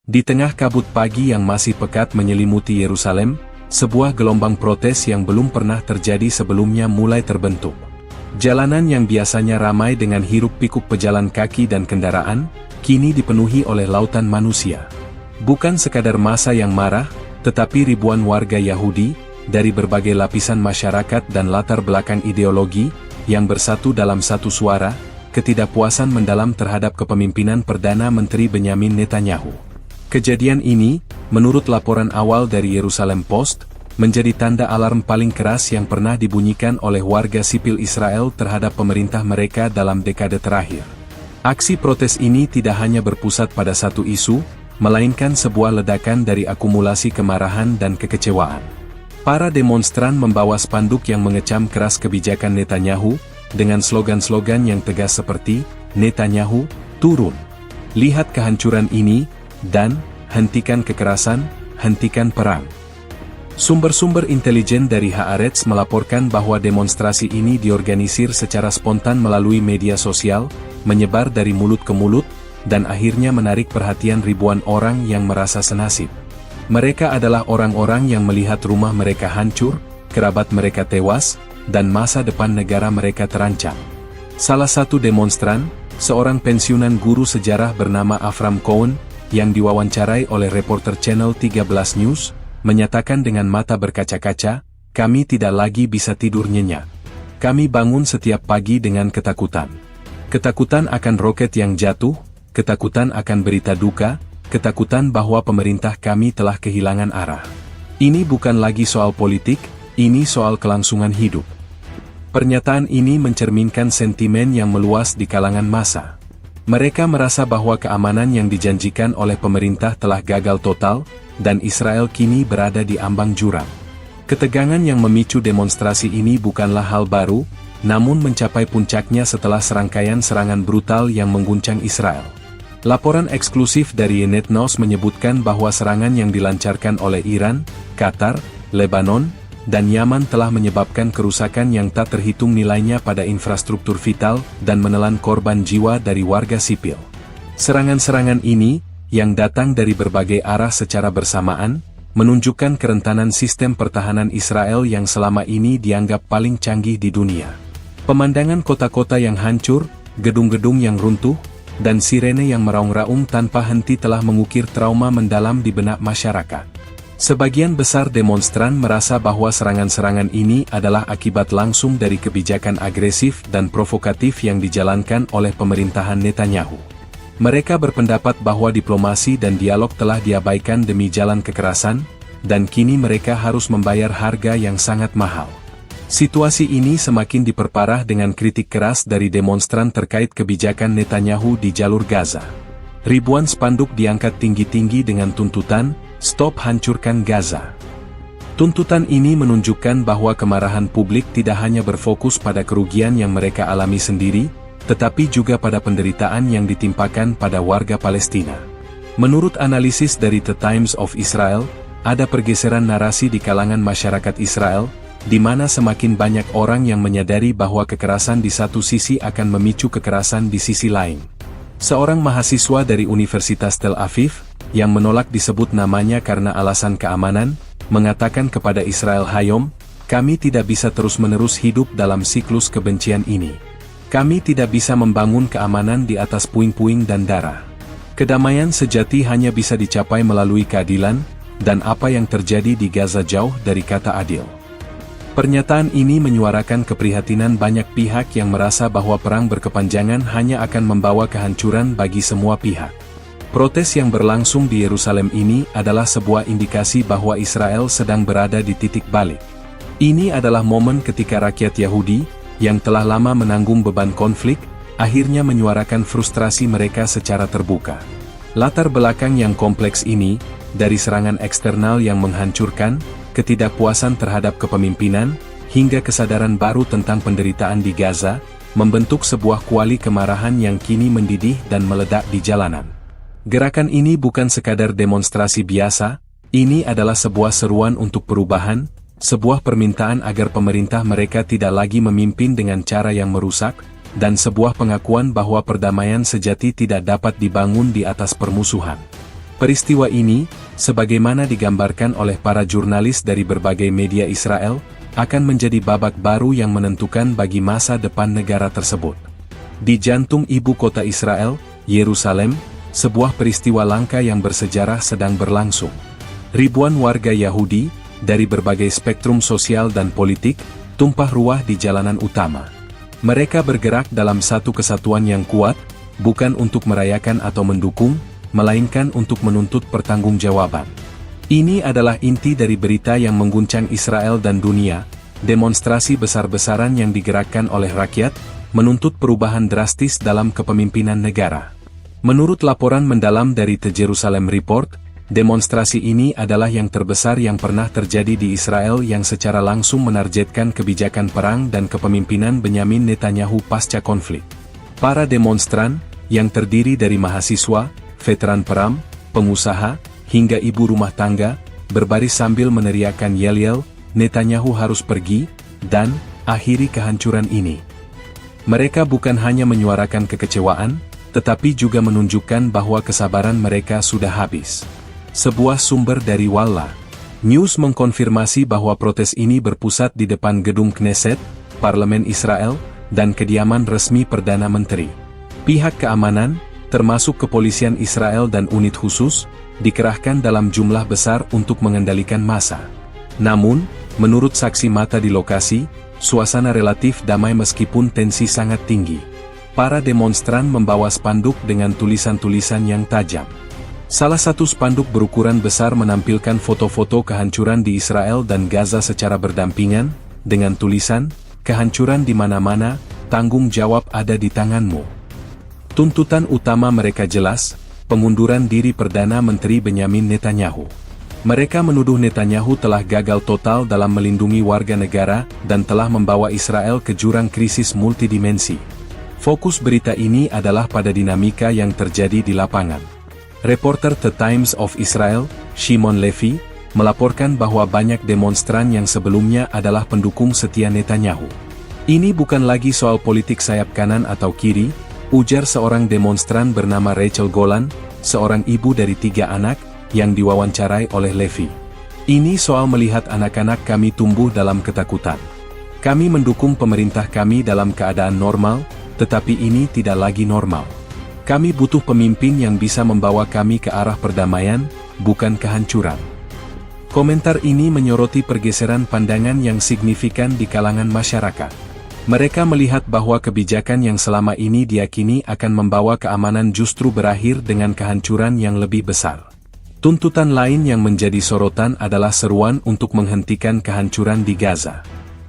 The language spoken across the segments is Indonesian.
Di tengah kabut pagi yang masih pekat menyelimuti Yerusalem, sebuah gelombang protes yang belum pernah terjadi sebelumnya mulai terbentuk. Jalanan yang biasanya ramai dengan hiruk-pikuk pejalan kaki dan kendaraan, kini dipenuhi oleh lautan manusia. Bukan sekadar massa yang marah, tetapi ribuan warga Yahudi, dari berbagai lapisan masyarakat dan latar belakang ideologi, yang bersatu dalam satu suara, ketidakpuasan mendalam terhadap kepemimpinan Perdana Menteri Benyamin Netanyahu. Kejadian ini, menurut laporan awal dari Jerusalem Post, menjadi tanda alarm paling keras yang pernah dibunyikan oleh warga sipil Israel terhadap pemerintah mereka dalam dekade terakhir. Aksi protes ini tidak hanya berpusat pada satu isu, melainkan sebuah ledakan dari akumulasi kemarahan dan kekecewaan. Para demonstran membawa spanduk yang mengecam keras kebijakan Netanyahu, dengan slogan-slogan yang tegas seperti, "Netanyahu, turun! Lihat kehancuran ini," dan "Hentikan kekerasan, hentikan perang." Sumber-sumber intelijen dari Haaretz melaporkan bahwa demonstrasi ini diorganisir secara spontan melalui media sosial, menyebar dari mulut ke mulut, dan akhirnya menarik perhatian ribuan orang yang merasa senasib. Mereka adalah orang-orang yang melihat rumah mereka hancur, kerabat mereka tewas, dan masa depan negara mereka terancam. Salah satu demonstran, seorang pensiunan guru sejarah bernama Avram Cohen, yang diwawancarai oleh reporter Channel 13 News, menyatakan dengan mata berkaca-kaca, "Kami tidak lagi bisa tidur nyenyak. Kami bangun setiap pagi dengan ketakutan. Ketakutan akan roket yang jatuh, ketakutan akan berita duka, ketakutan bahwa pemerintah kami telah kehilangan arah. Ini bukan lagi soal politik, ini soal kelangsungan hidup." Pernyataan ini mencerminkan sentimen yang meluas di kalangan massa. Mereka merasa bahwa keamanan yang dijanjikan oleh pemerintah telah gagal total, dan Israel kini berada di ambang jurang. Ketegangan yang memicu demonstrasi ini bukanlah hal baru, namun mencapai puncaknya setelah serangkaian serangan brutal yang mengguncang Israel. Laporan eksklusif dari Ynet News menyebutkan bahwa serangan yang dilancarkan oleh Iran, Qatar, Lebanon, dan Yaman telah menyebabkan kerusakan yang tak terhitung nilainya pada infrastruktur vital dan menelan korban jiwa dari warga sipil. Serangan-serangan ini, yang datang dari berbagai arah secara bersamaan, menunjukkan kerentanan sistem pertahanan Israel yang selama ini dianggap paling canggih di dunia. Pemandangan kota-kota yang hancur, gedung-gedung yang runtuh, dan sirene yang meraung-raung tanpa henti telah mengukir trauma mendalam di benak masyarakat. Sebagian besar demonstran merasa bahwa serangan-serangan ini adalah akibat langsung dari kebijakan agresif dan provokatif yang dijalankan oleh pemerintahan Netanyahu. Mereka berpendapat bahwa diplomasi dan dialog telah diabaikan demi jalan kekerasan, dan kini mereka harus membayar harga yang sangat mahal. Situasi ini semakin diperparah dengan kritik keras dari demonstran terkait kebijakan Netanyahu di jalur Gaza. Ribuan spanduk diangkat tinggi-tinggi dengan tuntutan, "Stop hancurkan Gaza." Tuntutan ini menunjukkan bahwa kemarahan publik tidak hanya berfokus pada kerugian yang mereka alami sendiri, tetapi juga pada penderitaan yang ditimpakan pada warga Palestina. Menurut analisis dari The Times of Israel, ada pergeseran narasi di kalangan masyarakat Israel, di mana semakin banyak orang yang menyadari bahwa kekerasan di satu sisi akan memicu kekerasan di sisi lain. Seorang mahasiswa dari Universitas Tel Aviv, yang menolak disebut namanya karena alasan keamanan, mengatakan kepada Israel Hayom, "Kami tidak bisa terus-menerus hidup dalam siklus kebencian ini. Kami tidak bisa membangun keamanan di atas puing-puing dan darah. Kedamaian sejati hanya bisa dicapai melalui keadilan, dan apa yang terjadi di Gaza jauh dari kata adil." Pernyataan ini menyuarakan keprihatinan banyak pihak yang merasa bahwa perang berkepanjangan hanya akan membawa kehancuran bagi semua pihak. Protes yang berlangsung di Yerusalem ini adalah sebuah indikasi bahwa Israel sedang berada di titik balik. Ini adalah momen ketika rakyat Yahudi, yang telah lama menanggung beban konflik, akhirnya menyuarakan frustrasi mereka secara terbuka. Latar belakang yang kompleks ini, dari serangan eksternal yang menghancurkan, ketidakpuasan terhadap kepemimpinan, hingga kesadaran baru tentang penderitaan di Gaza, membentuk sebuah kuali kemarahan yang kini mendidih dan meledak di jalanan. Gerakan ini bukan sekadar demonstrasi biasa, ini adalah sebuah seruan untuk perubahan, sebuah permintaan agar pemerintah mereka tidak lagi memimpin dengan cara yang merusak, dan sebuah pengakuan bahwa perdamaian sejati tidak dapat dibangun di atas permusuhan. Peristiwa ini, sebagaimana digambarkan oleh para jurnalis dari berbagai media Israel, akan menjadi babak baru yang menentukan bagi masa depan negara tersebut. Di jantung ibu kota Israel, Yerusalem, sebuah peristiwa langka yang bersejarah sedang berlangsung. Ribuan warga Yahudi, dari berbagai spektrum sosial dan politik, tumpah ruah di jalanan utama. Mereka bergerak dalam satu kesatuan yang kuat, bukan untuk merayakan atau mendukung, melainkan untuk menuntut pertanggungjawaban. Ini adalah inti dari berita yang mengguncang Israel dan dunia, demonstrasi besar-besaran yang digerakkan oleh rakyat, menuntut perubahan drastis dalam kepemimpinan negara. Menurut laporan mendalam dari The Jerusalem Report, demonstrasi ini adalah yang terbesar yang pernah terjadi di Israel yang secara langsung menargetkan kebijakan perang dan kepemimpinan Benyamin Netanyahu pasca konflik. Para demonstran, yang terdiri dari mahasiswa, veteran perang, pengusaha, hingga ibu rumah tangga, berbaris sambil meneriakkan yel-yel, Netanyahu harus pergi, dan akhiri kehancuran ini. Mereka bukan hanya menyuarakan kekecewaan, tetapi juga menunjukkan bahwa kesabaran mereka sudah habis. Sebuah sumber dari Walla News mengkonfirmasi bahwa protes ini berpusat di depan gedung Knesset, Parlemen Israel, dan kediaman resmi Perdana Menteri. Pihak keamanan, termasuk kepolisian Israel dan unit khusus, dikerahkan dalam jumlah besar untuk mengendalikan massa. Namun, menurut saksi mata di lokasi, suasana relatif damai meskipun tensi sangat tinggi. Para demonstran membawa spanduk dengan tulisan-tulisan yang tajam. Salah satu spanduk berukuran besar menampilkan foto-foto kehancuran di Israel dan Gaza secara berdampingan, dengan tulisan, "Kehancuran di mana-mana, tanggung jawab ada di tanganmu." Tuntutan utama mereka jelas, pengunduran diri Perdana Menteri Benyamin Netanyahu. Mereka menuduh Netanyahu telah gagal total dalam melindungi warga negara dan telah membawa Israel ke jurang krisis multidimensi. Fokus berita ini adalah pada dinamika yang terjadi di lapangan. Reporter The Times of Israel, Shimon Levy, melaporkan bahwa banyak demonstran yang sebelumnya adalah pendukung setia Netanyahu. Ini bukan lagi soal politik sayap kanan atau kiri, ujar seorang demonstran bernama Rachel Golan, seorang ibu dari 3 anak, yang diwawancarai oleh Levy. Ini soal melihat anak-anak kami tumbuh dalam ketakutan. Kami mendukung pemerintah kami dalam keadaan normal, tetapi ini tidak lagi normal. Kami butuh pemimpin yang bisa membawa kami ke arah perdamaian, bukan kehancuran. Komentar ini menyoroti pergeseran pandangan yang signifikan di kalangan masyarakat. Mereka melihat bahwa kebijakan yang selama ini diyakini akan membawa keamanan justru berakhir dengan kehancuran yang lebih besar. Tuntutan lain yang menjadi sorotan adalah seruan untuk menghentikan kehancuran di Gaza.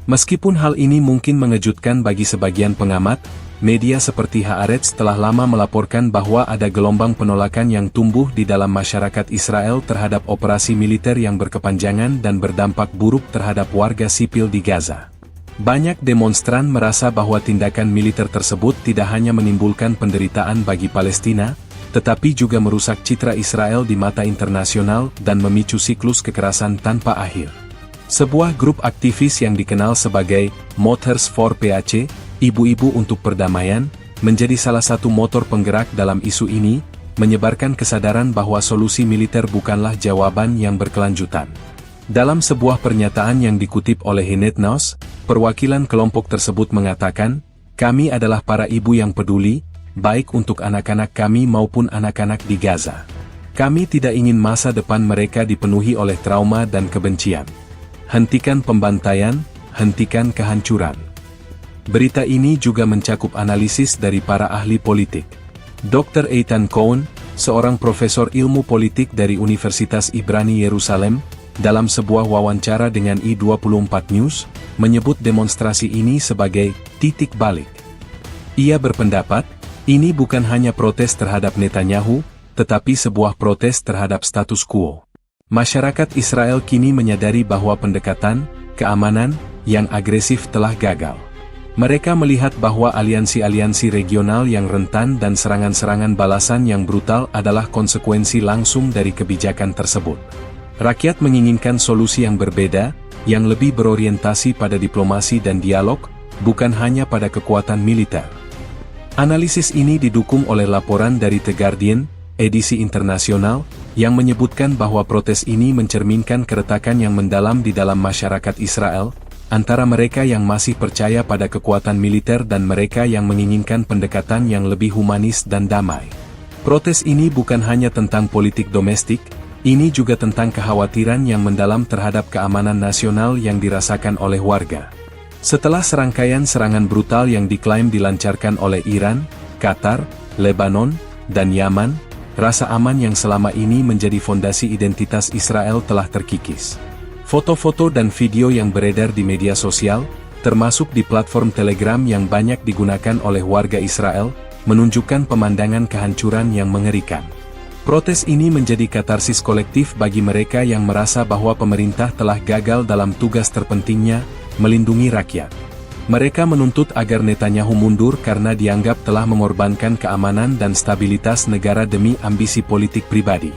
Meskipun hal ini mungkin mengejutkan bagi sebagian pengamat, media seperti Haaretz telah lama melaporkan bahwa ada gelombang penolakan yang tumbuh di dalam masyarakat Israel terhadap operasi militer yang berkepanjangan dan berdampak buruk terhadap warga sipil di Gaza. Banyak demonstran merasa bahwa tindakan militer tersebut tidak hanya menimbulkan penderitaan bagi Palestina, tetapi juga merusak citra Israel di mata internasional dan memicu siklus kekerasan tanpa akhir. Sebuah grup aktivis yang dikenal sebagai Mothers for PAC, Ibu-Ibu untuk Perdamaian, menjadi salah satu motor penggerak dalam isu ini, menyebarkan kesadaran bahwa solusi militer bukanlah jawaban yang berkelanjutan. Dalam sebuah pernyataan yang dikutip oleh Haaretz News, perwakilan kelompok tersebut mengatakan, "Kami adalah para ibu yang peduli, baik untuk anak-anak kami maupun anak-anak di Gaza. Kami tidak ingin masa depan mereka dipenuhi oleh trauma dan kebencian. Hentikan pembantaian, hentikan kehancuran." Berita ini juga mencakup analisis dari para ahli politik. Dr. Eitan Cohen, seorang profesor ilmu politik dari Universitas Ibrani Yerusalem, dalam sebuah wawancara dengan I24 News, menyebut demonstrasi ini sebagai titik balik. Ia berpendapat, ini bukan hanya protes terhadap Netanyahu, tetapi sebuah protes terhadap status quo. Masyarakat Israel kini menyadari bahwa pendekatan keamanan yang agresif telah gagal. Mereka melihat bahwa aliansi-aliansi regional yang rentan dan serangan-serangan balasan yang brutal adalah konsekuensi langsung dari kebijakan tersebut. Rakyat menginginkan solusi yang berbeda, yang lebih berorientasi pada diplomasi dan dialog, bukan hanya pada kekuatan militer. Analisis ini didukung oleh laporan dari The Guardian, edisi internasional, yang menyebutkan bahwa protes ini mencerminkan keretakan yang mendalam di dalam masyarakat Israel, antara mereka yang masih percaya pada kekuatan militer dan mereka yang menginginkan pendekatan yang lebih humanis dan damai. Protes ini bukan hanya tentang politik domestik, ini juga tentang kekhawatiran yang mendalam terhadap keamanan nasional yang dirasakan oleh warga. Setelah serangkaian serangan brutal yang diklaim dilancarkan oleh Iran, Qatar, Lebanon, dan Yaman, rasa aman yang selama ini menjadi fondasi identitas Israel telah terkikis. Foto-foto dan video yang beredar di media sosial, termasuk di platform Telegram yang banyak digunakan oleh warga Israel, menunjukkan pemandangan kehancuran yang mengerikan. Protes ini menjadi katarsis kolektif bagi mereka yang merasa bahwa pemerintah telah gagal dalam tugas terpentingnya, melindungi rakyat. Mereka menuntut agar Netanyahu mundur karena dianggap telah mengorbankan keamanan dan stabilitas negara demi ambisi politik pribadi.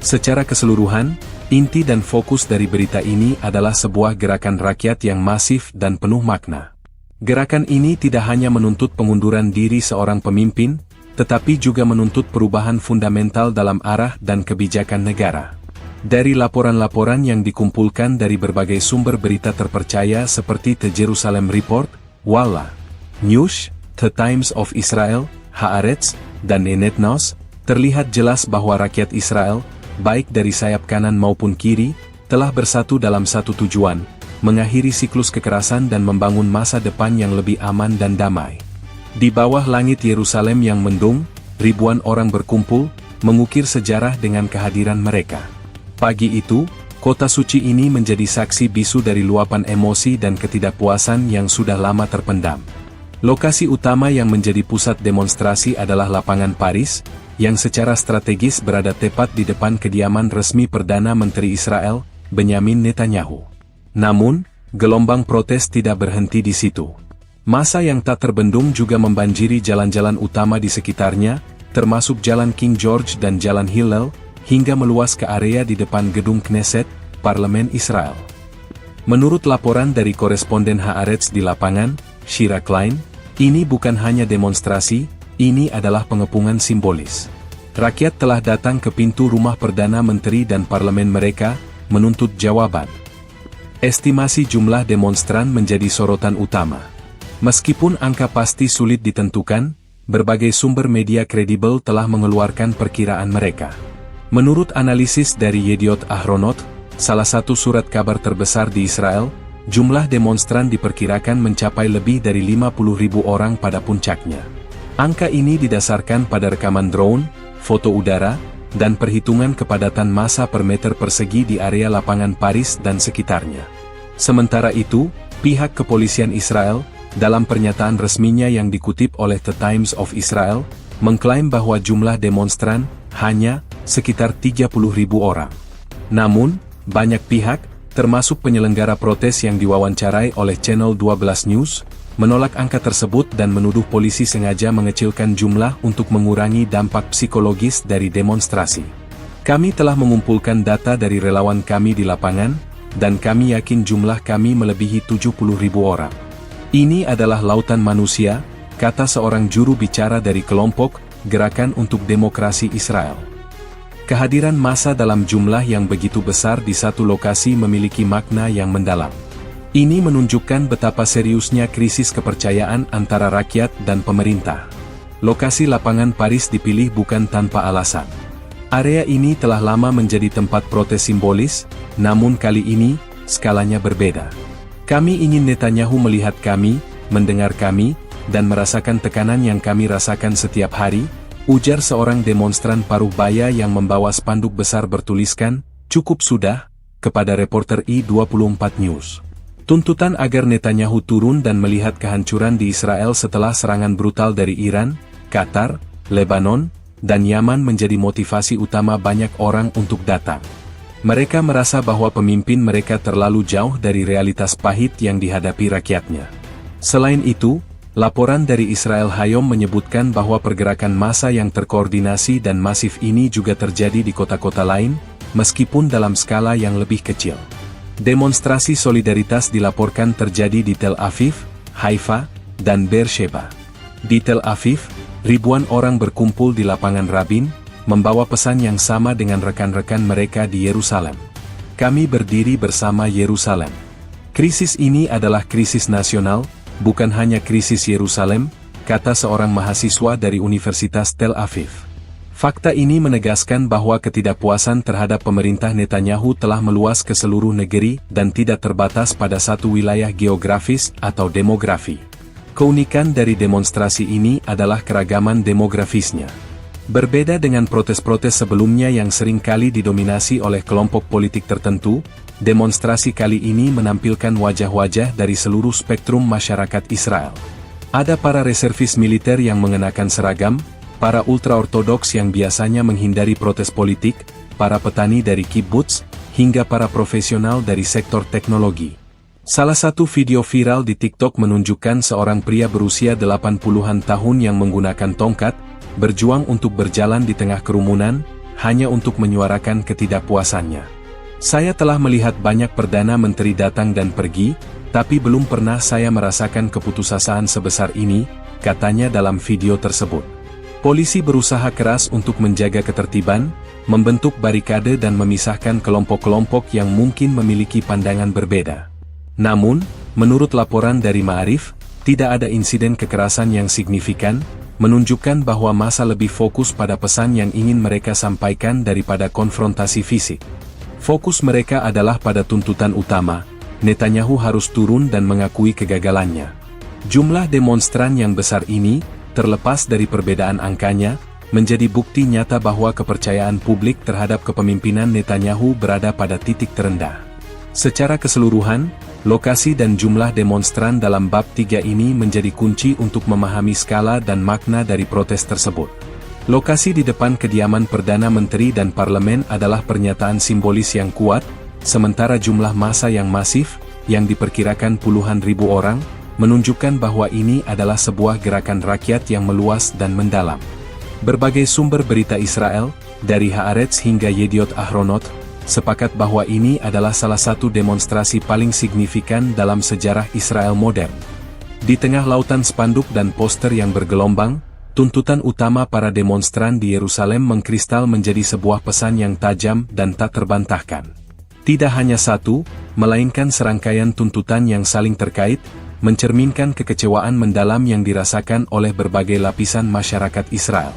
Secara keseluruhan, inti dan fokus dari berita ini adalah sebuah gerakan rakyat yang masif dan penuh makna. Gerakan ini tidak hanya menuntut pengunduran diri seorang pemimpin, tetapi juga menuntut perubahan fundamental dalam arah dan kebijakan negara. Dari laporan-laporan yang dikumpulkan dari berbagai sumber berita terpercaya seperti The Jerusalem Report, Walla News, The Times of Israel, Haaretz, dan Ynet News, terlihat jelas bahwa rakyat Israel, baik dari sayap kanan maupun kiri, telah bersatu dalam satu tujuan, mengakhiri siklus kekerasan dan membangun masa depan yang lebih aman dan damai. Di bawah langit Yerusalem yang mendung, ribuan orang berkumpul, mengukir sejarah dengan kehadiran mereka. Pagi itu, kota suci ini menjadi saksi bisu dari luapan emosi dan ketidakpuasan yang sudah lama terpendam. Lokasi utama yang menjadi pusat demonstrasi adalah lapangan Paris, yang secara strategis berada tepat di depan kediaman resmi Perdana Menteri Israel, Benyamin Netanyahu. Namun, gelombang protes tidak berhenti di situ. Massa yang tak terbendung juga membanjiri jalan-jalan utama di sekitarnya, termasuk Jalan King George dan Jalan Hillel, hingga meluas ke area di depan gedung Knesset, Parlemen Israel. Menurut laporan dari koresponden Haaretz di lapangan, Shira Klein, ini bukan hanya demonstrasi, ini adalah pengepungan simbolis. Rakyat telah datang ke pintu rumah Perdana Menteri dan parlemen mereka, menuntut jawaban. Estimasi jumlah demonstran menjadi sorotan utama. Meskipun angka pasti sulit ditentukan, berbagai sumber media kredibel telah mengeluarkan perkiraan mereka. Menurut analisis dari Yediot Ahronot, salah satu surat kabar terbesar di Israel, jumlah demonstran diperkirakan mencapai lebih dari 50.000 orang pada puncaknya. Angka ini didasarkan pada rekaman drone, foto udara, dan perhitungan kepadatan massa per meter persegi di area lapangan Paris dan sekitarnya. Sementara itu, pihak kepolisian Israel, dalam pernyataan resminya yang dikutip oleh The Times of Israel, mengklaim bahwa jumlah demonstran hanya sekitar 30.000 orang. Namun, banyak pihak, termasuk penyelenggara protes yang diwawancarai oleh Channel 12 News, menolak angka tersebut dan menuduh polisi sengaja mengecilkan jumlah untuk mengurangi dampak psikologis dari demonstrasi. Kami telah mengumpulkan data dari relawan kami di lapangan, dan kami yakin jumlah kami melebihi 70.000 orang. Ini adalah lautan manusia, kata seorang juru bicara dari kelompok Gerakan untuk Demokrasi Israel. Kehadiran massa dalam jumlah yang begitu besar di satu lokasi memiliki makna yang mendalam. Ini menunjukkan betapa seriusnya krisis kepercayaan antara rakyat dan pemerintah. Lokasi lapangan Paris dipilih bukan tanpa alasan. Area ini telah lama menjadi tempat protes simbolis, namun kali ini, skalanya berbeda. Kami ingin Netanyahu melihat kami, mendengar kami, dan merasakan tekanan yang kami rasakan setiap hari, ujar seorang demonstran paruh baya yang membawa spanduk besar bertuliskan, "Cukup sudah," kepada reporter I24 News. Tuntutan agar Netanyahu turun dan melihat kehancuran di Israel setelah serangan brutal dari Iran, Qatar, Lebanon, dan Yaman menjadi motivasi utama banyak orang untuk datang. Mereka merasa bahwa pemimpin mereka terlalu jauh dari realitas pahit yang dihadapi rakyatnya. Selain itu, laporan dari Israel Hayom menyebutkan bahwa pergerakan massa yang terkoordinasi dan masif ini juga terjadi di kota-kota lain, meskipun dalam skala yang lebih kecil. Demonstrasi solidaritas dilaporkan terjadi di Tel Aviv, Haifa, dan Beersheba. Di Tel Aviv, ribuan orang berkumpul di lapangan Rabin, membawa pesan yang sama dengan rekan-rekan mereka di Yerusalem. Kami berdiri bersama Yerusalem. Krisis ini adalah krisis nasional, bukan hanya krisis Yerusalem, kata seorang mahasiswa dari Universitas Tel Aviv. Fakta ini menegaskan bahwa ketidakpuasan terhadap pemerintah Netanyahu telah meluas ke seluruh negeri dan tidak terbatas pada satu wilayah geografis atau demografi. Keunikan dari demonstrasi ini adalah keragaman demografisnya. Berbeda dengan protes-protes sebelumnya yang seringkali didominasi oleh kelompok politik tertentu, demonstrasi kali ini menampilkan wajah-wajah dari seluruh spektrum masyarakat Israel. Ada para reservis militer yang mengenakan seragam, para ultra-ortodoks yang biasanya menghindari protes politik, para petani dari kibbutz, hingga para profesional dari sektor teknologi. Salah satu video viral di TikTok menunjukkan seorang pria berusia 80-an tahun yang menggunakan tongkat, berjuang untuk berjalan di tengah kerumunan, hanya untuk menyuarakan ketidakpuasannya. Saya telah melihat banyak Perdana Menteri datang dan pergi, tapi belum pernah saya merasakan keputusasaan sebesar ini, katanya dalam video tersebut. Polisi berusaha keras untuk menjaga ketertiban, membentuk barikade dan memisahkan kelompok-kelompok yang mungkin memiliki pandangan berbeda. Namun, menurut laporan dari Ma'arif, tidak ada insiden kekerasan yang signifikan, menunjukkan bahwa massa lebih fokus pada pesan yang ingin mereka sampaikan daripada konfrontasi fisik. Fokus mereka adalah pada tuntutan utama, Netanyahu harus turun dan mengakui kegagalannya. Jumlah demonstran yang besar ini, terlepas dari perbedaan angkanya, menjadi bukti nyata bahwa kepercayaan publik terhadap kepemimpinan Netanyahu berada pada titik terendah. Secara keseluruhan, lokasi dan jumlah demonstran dalam bab 3 ini menjadi kunci untuk memahami skala dan makna dari protes tersebut. Lokasi di depan kediaman Perdana Menteri dan Parlemen adalah pernyataan simbolis yang kuat, sementara jumlah massa yang masif, yang diperkirakan puluhan ribu orang, menunjukkan bahwa ini adalah sebuah gerakan rakyat yang meluas dan mendalam. Berbagai sumber berita Israel, dari Haaretz hingga Yediot Ahronot, sepakat bahwa ini adalah salah satu demonstrasi paling signifikan dalam sejarah Israel modern. Di tengah lautan spanduk dan poster yang bergelombang, tuntutan utama para demonstran di Yerusalem mengkristal menjadi sebuah pesan yang tajam dan tak terbantahkan. Tidak hanya satu, melainkan serangkaian tuntutan yang saling terkait, mencerminkan kekecewaan mendalam yang dirasakan oleh berbagai lapisan masyarakat Israel.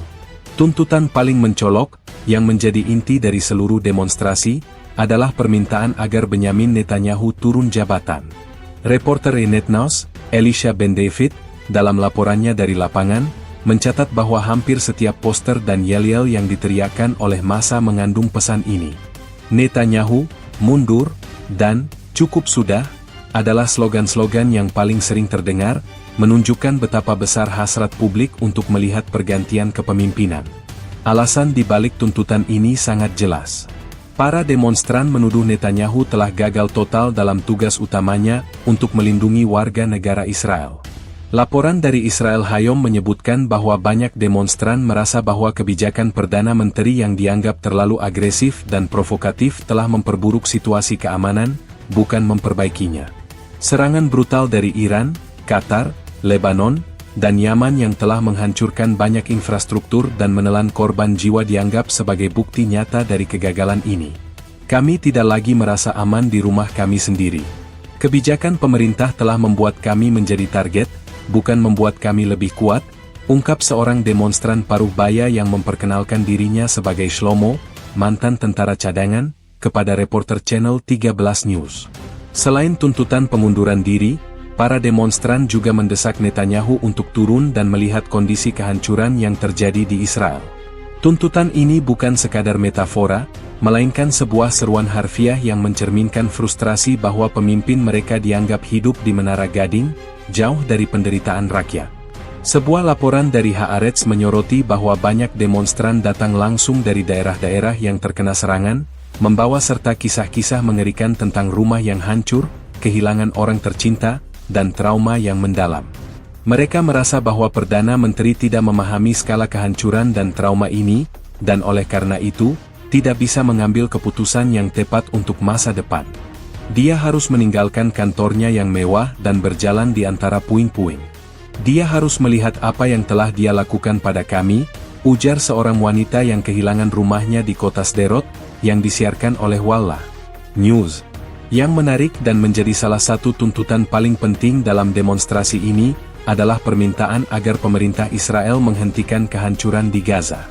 Tuntutan paling mencolok, yang menjadi inti dari seluruh demonstrasi, adalah permintaan agar Benyamin Netanyahu turun jabatan. Reporter Ynet News, Elisha Ben David, dalam laporannya dari lapangan, mencatat bahwa hampir setiap poster dan yel-yel yang diteriakkan oleh massa mengandung pesan ini. Netanyahu, mundur, dan cukup sudah, adalah slogan-slogan yang paling sering terdengar, menunjukkan betapa besar hasrat publik untuk melihat pergantian kepemimpinan. Alasan di balik tuntutan ini sangat jelas. Para demonstran menuduh Netanyahu telah gagal total dalam tugas utamanya untuk melindungi warga negara Israel. Laporan dari Israel Hayom menyebutkan bahwa banyak demonstran merasa bahwa kebijakan Perdana Menteri yang dianggap terlalu agresif dan provokatif telah memperburuk situasi keamanan, bukan memperbaikinya. Serangan brutal dari Iran, Qatar, Lebanon, dan Yaman yang telah menghancurkan banyak infrastruktur dan menelan korban jiwa dianggap sebagai bukti nyata dari kegagalan ini. Kami tidak lagi merasa aman di rumah kami sendiri. Kebijakan pemerintah telah membuat kami menjadi target, bukan membuat kami lebih kuat, ungkap seorang demonstran paruh baya yang memperkenalkan dirinya sebagai Shlomo, mantan tentara cadangan, kepada reporter Channel 13 News. Selain tuntutan pengunduran diri, para demonstran juga mendesak Netanyahu untuk turun dan melihat kondisi kehancuran yang terjadi di Israel. Tuntutan ini bukan sekadar metafora, melainkan sebuah seruan harfiah yang mencerminkan frustrasi bahwa pemimpin mereka dianggap hidup di menara gading, jauh dari penderitaan rakyat. Sebuah laporan dari Haaretz menyoroti bahwa banyak demonstran datang langsung dari daerah-daerah yang terkena serangan, membawa serta kisah-kisah mengerikan tentang rumah yang hancur, kehilangan orang tercinta, dan trauma yang mendalam. Mereka merasa bahwa Perdana Menteri tidak memahami skala kehancuran dan trauma ini, dan oleh karena itu, tidak bisa mengambil keputusan yang tepat untuk masa depan. Dia harus meninggalkan kantornya yang mewah dan berjalan di antara puing-puing. Dia harus melihat apa yang telah dia lakukan pada kami, ujar seorang wanita yang kehilangan rumahnya di kota Sderot, yang disiarkan oleh Wallah News. Yang menarik dan menjadi salah satu tuntutan paling penting dalam demonstrasi ini, adalah permintaan agar pemerintah Israel menghentikan kehancuran di Gaza.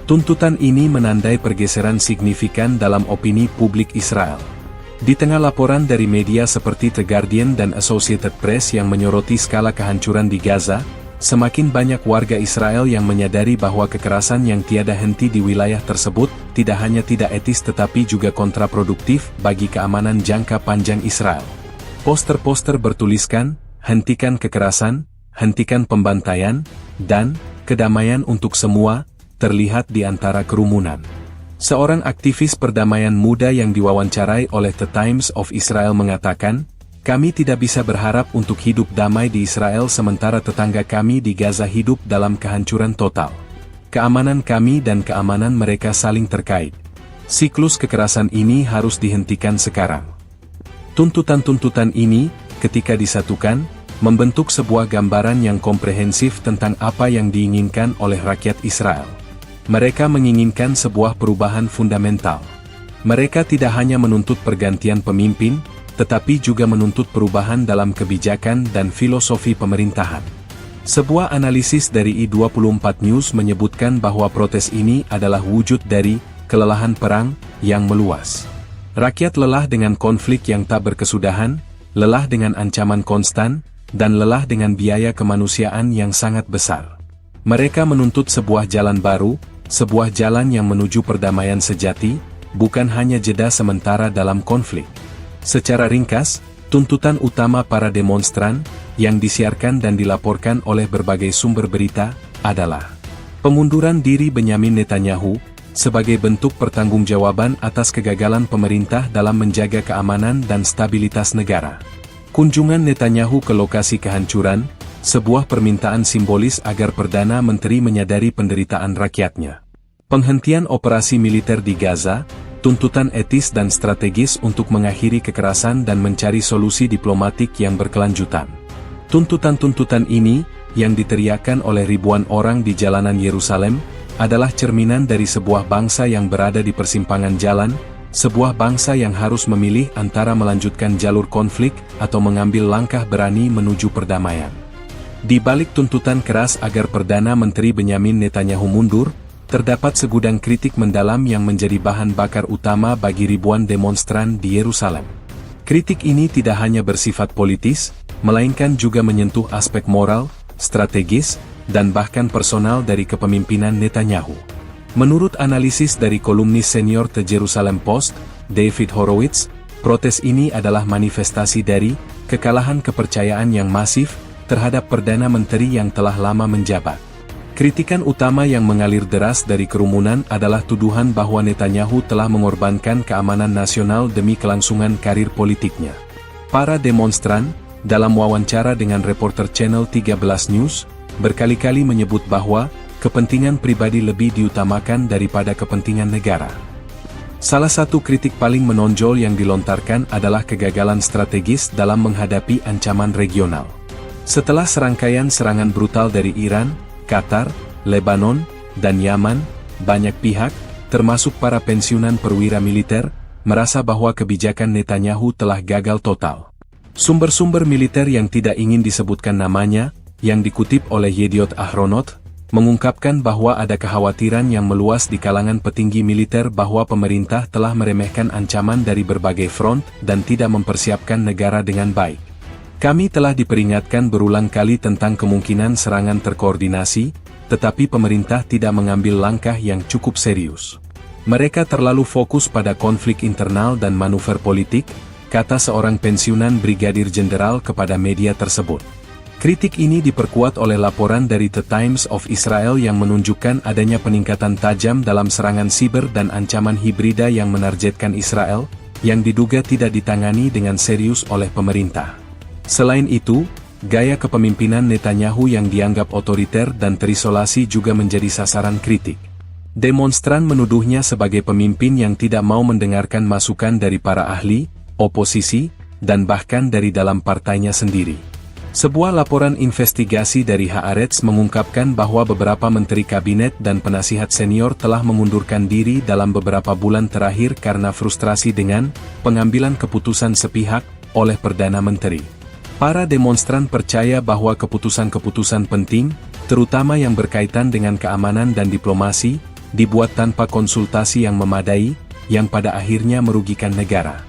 Tuntutan ini menandai pergeseran signifikan dalam opini publik Israel. Di tengah laporan dari media seperti The Guardian dan Associated Press yang menyoroti skala kehancuran di Gaza, semakin banyak warga Israel yang menyadari bahwa kekerasan yang tiada henti di wilayah tersebut tidak hanya tidak etis tetapi juga kontraproduktif bagi keamanan jangka panjang Israel. Poster-poster bertuliskan, "Hentikan kekerasan, hentikan pembantaian, dan kedamaian untuk semua," terlihat di antara kerumunan. Seorang aktivis perdamaian muda yang diwawancarai oleh The Times of Israel mengatakan, "Kami tidak bisa berharap untuk hidup damai di Israel sementara tetangga kami di Gaza hidup dalam kehancuran total. Keamanan kami dan keamanan mereka saling terkait. Siklus kekerasan ini harus dihentikan sekarang." Tuntutan-tuntutan ini, ketika disatukan, membentuk sebuah gambaran yang komprehensif tentang apa yang diinginkan oleh rakyat Israel. Mereka menginginkan sebuah perubahan fundamental. Mereka tidak hanya menuntut pergantian pemimpin, tetapi juga menuntut perubahan dalam kebijakan dan filosofi pemerintahan. Sebuah analisis dari I24 News menyebutkan bahwa protes ini adalah wujud dari kelelahan perang yang meluas. Rakyat lelah dengan konflik yang tak berkesudahan, lelah dengan ancaman konstan, dan lelah dengan biaya kemanusiaan yang sangat besar. Mereka menuntut sebuah jalan baru, sebuah jalan yang menuju perdamaian sejati, bukan hanya jeda sementara dalam konflik. Secara ringkas, tuntutan utama para demonstran, yang disiarkan dan dilaporkan oleh berbagai sumber berita, adalah pengunduran diri Benyamin Netanyahu, sebagai bentuk pertanggungjawaban atas kegagalan pemerintah dalam menjaga keamanan dan stabilitas negara. Kunjungan Netanyahu ke lokasi kehancuran, sebuah permintaan simbolis agar Perdana Menteri menyadari penderitaan rakyatnya. Penghentian operasi militer di Gaza, tuntutan etis dan strategis untuk mengakhiri kekerasan dan mencari solusi diplomatik yang berkelanjutan. Tuntutan-tuntutan ini, yang diteriakkan oleh ribuan orang di jalanan Yerusalem, adalah cerminan dari sebuah bangsa yang berada di persimpangan jalan, sebuah bangsa yang harus memilih antara melanjutkan jalur konflik atau mengambil langkah berani menuju perdamaian. Di balik tuntutan keras agar Perdana Menteri Benyamin Netanyahu mundur, terdapat segudang kritik mendalam yang menjadi bahan bakar utama bagi ribuan demonstran di Yerusalem. Kritik ini tidak hanya bersifat politis, melainkan juga menyentuh aspek moral, strategis, dan bahkan personal dari kepemimpinan Netanyahu. Menurut analisis dari kolumnis senior The Jerusalem Post, David Horowitz, protes ini adalah manifestasi dari kekalahan kepercayaan yang masif terhadap Perdana Menteri yang telah lama menjabat. Kritikan utama yang mengalir deras dari kerumunan adalah tuduhan bahwa Netanyahu telah mengorbankan keamanan nasional demi kelangsungan karir politiknya. Para demonstran, dalam wawancara dengan reporter Channel 13 News, berkali-kali menyebut bahwa kepentingan pribadi lebih diutamakan daripada kepentingan negara. Salah satu kritik paling menonjol yang dilontarkan adalah kegagalan strategis dalam menghadapi ancaman regional. Setelah serangkaian serangan brutal dari Iran, Qatar, Lebanon, dan Yaman, banyak pihak, termasuk para pensiunan perwira militer, merasa bahwa kebijakan Netanyahu telah gagal total. Sumber-sumber militer yang tidak ingin disebutkan namanya, yang dikutip oleh Yediot Ahronot, mengungkapkan bahwa ada kekhawatiran yang meluas di kalangan petinggi militer bahwa pemerintah telah meremehkan ancaman dari berbagai front dan tidak mempersiapkan negara dengan baik. Kami telah diperingatkan berulang kali tentang kemungkinan serangan terkoordinasi, tetapi pemerintah tidak mengambil langkah yang cukup serius. Mereka terlalu fokus pada konflik internal dan manuver politik, kata seorang pensiunan brigadir jenderal kepada media tersebut. Kritik ini diperkuat oleh laporan dari The Times of Israel yang menunjukkan adanya peningkatan tajam dalam serangan siber dan ancaman hibrida yang menargetkan Israel, yang diduga tidak ditangani dengan serius oleh pemerintah. Selain itu, gaya kepemimpinan Netanyahu yang dianggap otoriter dan terisolasi juga menjadi sasaran kritik. Demonstran menuduhnya sebagai pemimpin yang tidak mau mendengarkan masukan dari para ahli, oposisi, dan bahkan dari dalam partainya sendiri. Sebuah laporan investigasi dari Haaretz mengungkapkan bahwa beberapa menteri kabinet dan penasihat senior telah mengundurkan diri dalam beberapa bulan terakhir karena frustrasi dengan pengambilan keputusan sepihak oleh Perdana Menteri. Para demonstran percaya bahwa keputusan-keputusan penting, terutama yang berkaitan dengan keamanan dan diplomasi, dibuat tanpa konsultasi yang memadai, yang pada akhirnya merugikan negara.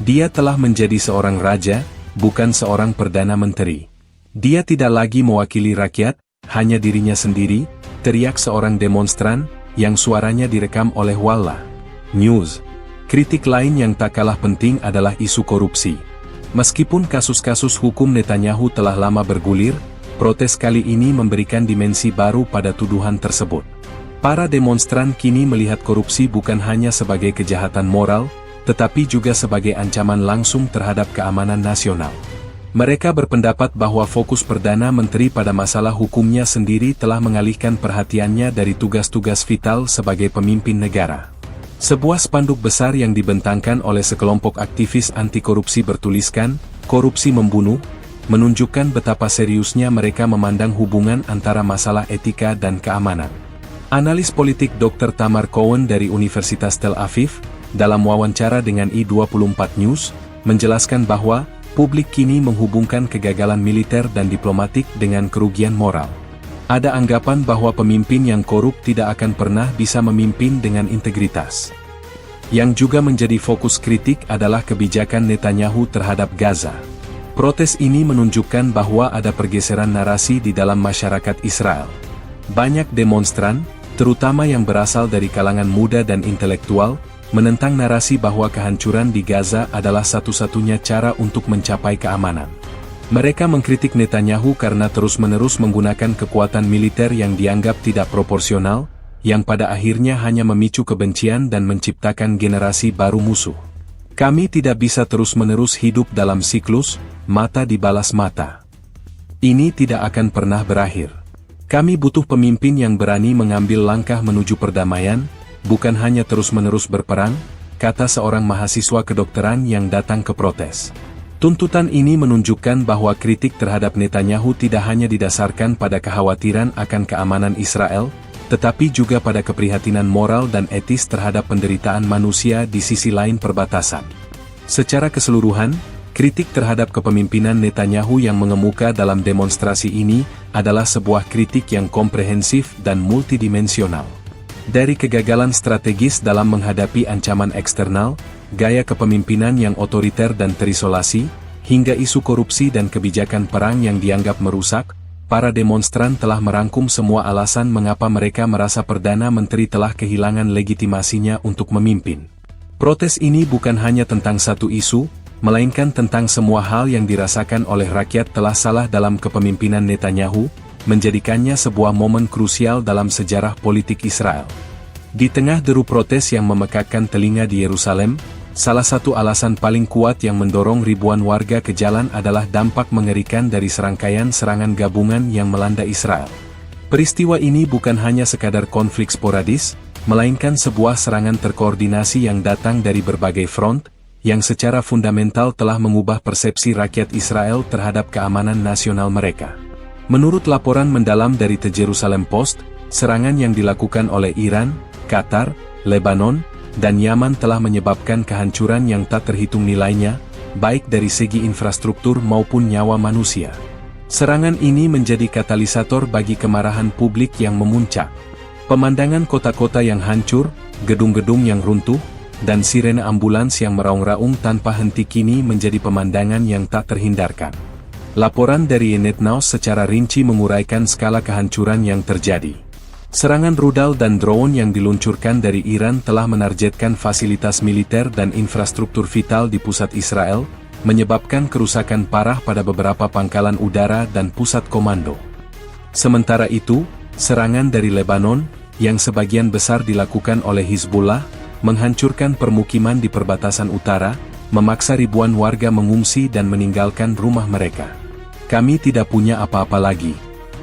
Dia telah menjadi seorang raja, bukan seorang Perdana Menteri. Dia tidak lagi mewakili rakyat, hanya dirinya sendiri, teriak seorang demonstran, yang suaranya direkam oleh Walla News. Kritik lain yang tak kalah penting adalah isu korupsi. Meskipun kasus-kasus hukum Netanyahu telah lama bergulir, protes kali ini memberikan dimensi baru pada tuduhan tersebut. Para demonstran kini melihat korupsi bukan hanya sebagai kejahatan moral, tetapi juga sebagai ancaman langsung terhadap keamanan nasional. Mereka berpendapat bahwa fokus Perdana Menteri pada masalah hukumnya sendiri telah mengalihkan perhatiannya dari tugas-tugas vital sebagai pemimpin negara. Sebuah spanduk besar yang dibentangkan oleh sekelompok aktivis anti-korupsi bertuliskan, "Korupsi membunuh," menunjukkan betapa seriusnya mereka memandang hubungan antara masalah etika dan keamanan. Analis politik Dr. Tamar Cohen dari Universitas Tel Aviv, dalam wawancara dengan I24 News, menjelaskan bahwa publik kini menghubungkan kegagalan militer dan diplomatik dengan kerugian moral. Ada anggapan bahwa pemimpin yang korup tidak akan pernah bisa memimpin dengan integritas. Yang juga menjadi fokus kritik adalah kebijakan Netanyahu terhadap Gaza. Protes ini menunjukkan bahwa ada pergeseran narasi di dalam masyarakat Israel. Banyak demonstran, terutama yang berasal dari kalangan muda dan intelektual, menentang narasi bahwa kehancuran di Gaza adalah satu-satunya cara untuk mencapai keamanan. Mereka mengkritik Netanyahu karena terus-menerus menggunakan kekuatan militer yang dianggap tidak proporsional, yang pada akhirnya hanya memicu kebencian dan menciptakan generasi baru musuh. Kami tidak bisa terus-menerus hidup dalam siklus, mata dibalas mata. Ini tidak akan pernah berakhir. Kami butuh pemimpin yang berani mengambil langkah menuju perdamaian, bukan hanya terus-menerus berperang, kata seorang mahasiswa kedokteran yang datang ke protes. Tuntutan ini menunjukkan bahwa kritik terhadap Netanyahu tidak hanya didasarkan pada kekhawatiran akan keamanan Israel, tetapi juga pada keprihatinan moral dan etis terhadap penderitaan manusia di sisi lain perbatasan. Secara keseluruhan, kritik terhadap kepemimpinan Netanyahu yang mengemuka dalam demonstrasi ini adalah sebuah kritik yang komprehensif dan multidimensional. Dari kegagalan strategis dalam menghadapi ancaman eksternal, gaya kepemimpinan yang otoriter dan terisolasi, hingga isu korupsi dan kebijakan perang yang dianggap merusak, para demonstran telah merangkum semua alasan mengapa mereka merasa Perdana Menteri telah kehilangan legitimasinya untuk memimpin. Protes ini bukan hanya tentang satu isu, melainkan tentang semua hal yang dirasakan oleh rakyat telah salah dalam kepemimpinan Netanyahu, menjadikannya sebuah momen krusial dalam sejarah politik Israel. Di tengah deru protes yang memekakkan telinga di Yerusalem, salah satu alasan paling kuat yang mendorong ribuan warga ke jalan adalah dampak mengerikan dari serangkaian serangan gabungan yang melanda Israel. Peristiwa ini bukan hanya sekadar konflik sporadis, melainkan sebuah serangan terkoordinasi yang datang dari berbagai front, yang secara fundamental telah mengubah persepsi rakyat Israel terhadap keamanan nasional mereka. Menurut laporan mendalam dari The Jerusalem Post, serangan yang dilakukan oleh Iran, Qatar, Lebanon, dan Yaman telah menyebabkan kehancuran yang tak terhitung nilainya, baik dari segi infrastruktur maupun nyawa manusia. Serangan ini menjadi katalisator bagi kemarahan publik yang memuncak. Pemandangan kota-kota yang hancur, gedung-gedung yang runtuh, dan sirene ambulans yang meraung-raung tanpa henti kini menjadi pemandangan yang tak terhindarkan. Laporan dari Ynet Now secara rinci menguraikan skala kehancuran yang terjadi. Serangan rudal dan drone yang diluncurkan dari Iran telah menargetkan fasilitas militer dan infrastruktur vital di pusat Israel, menyebabkan kerusakan parah pada beberapa pangkalan udara dan pusat komando. Sementara itu, serangan dari Lebanon, yang sebagian besar dilakukan oleh Hizbullah, menghancurkan permukiman di perbatasan utara, memaksa ribuan warga mengungsi dan meninggalkan rumah mereka. Kami tidak punya apa-apa lagi.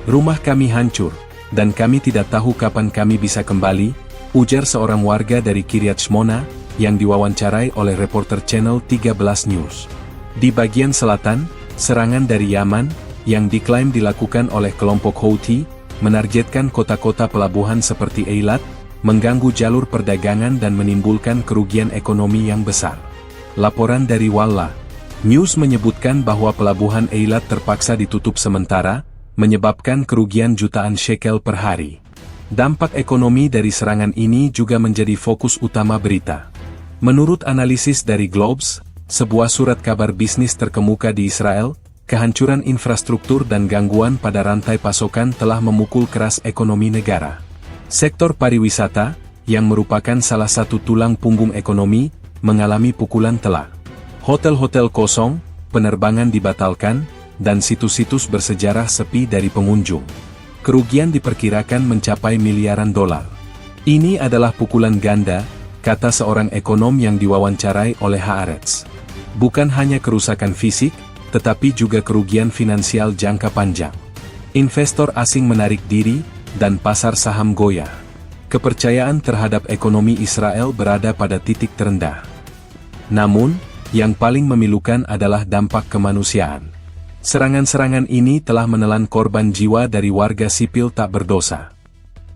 Rumah kami hancur, dan kami tidak tahu kapan kami bisa kembali, ujar seorang warga dari Kiryat Shmona, yang diwawancarai oleh reporter Channel 13 News. Di bagian selatan, serangan dari Yaman, yang diklaim dilakukan oleh kelompok Houthi, menargetkan kota-kota pelabuhan seperti Eilat, mengganggu jalur perdagangan dan menimbulkan kerugian ekonomi yang besar. Laporan dari Walla News menyebutkan bahwa pelabuhan Eilat terpaksa ditutup sementara, menyebabkan kerugian jutaan shekel per hari. Dampak ekonomi dari serangan ini juga menjadi fokus utama berita. Menurut analisis dari Globes, sebuah surat kabar bisnis terkemuka di Israel, kehancuran infrastruktur dan gangguan pada rantai pasokan telah memukul keras ekonomi negara. Sektor pariwisata, yang merupakan salah satu tulang punggung ekonomi, mengalami pukulan telak. Hotel-hotel kosong, penerbangan dibatalkan, dan situs-situs bersejarah sepi dari pengunjung. Kerugian diperkirakan mencapai miliaran dolar. Ini adalah pukulan ganda, kata seorang ekonom yang diwawancarai oleh Haaretz. Bukan hanya kerusakan fisik, tetapi juga kerugian finansial jangka panjang. Investor asing menarik diri, dan pasar saham goyah. Kepercayaan terhadap ekonomi Israel berada pada titik terendah. Namun, yang paling memilukan adalah dampak kemanusiaan. Serangan-serangan ini telah menelan korban jiwa dari warga sipil tak berdosa.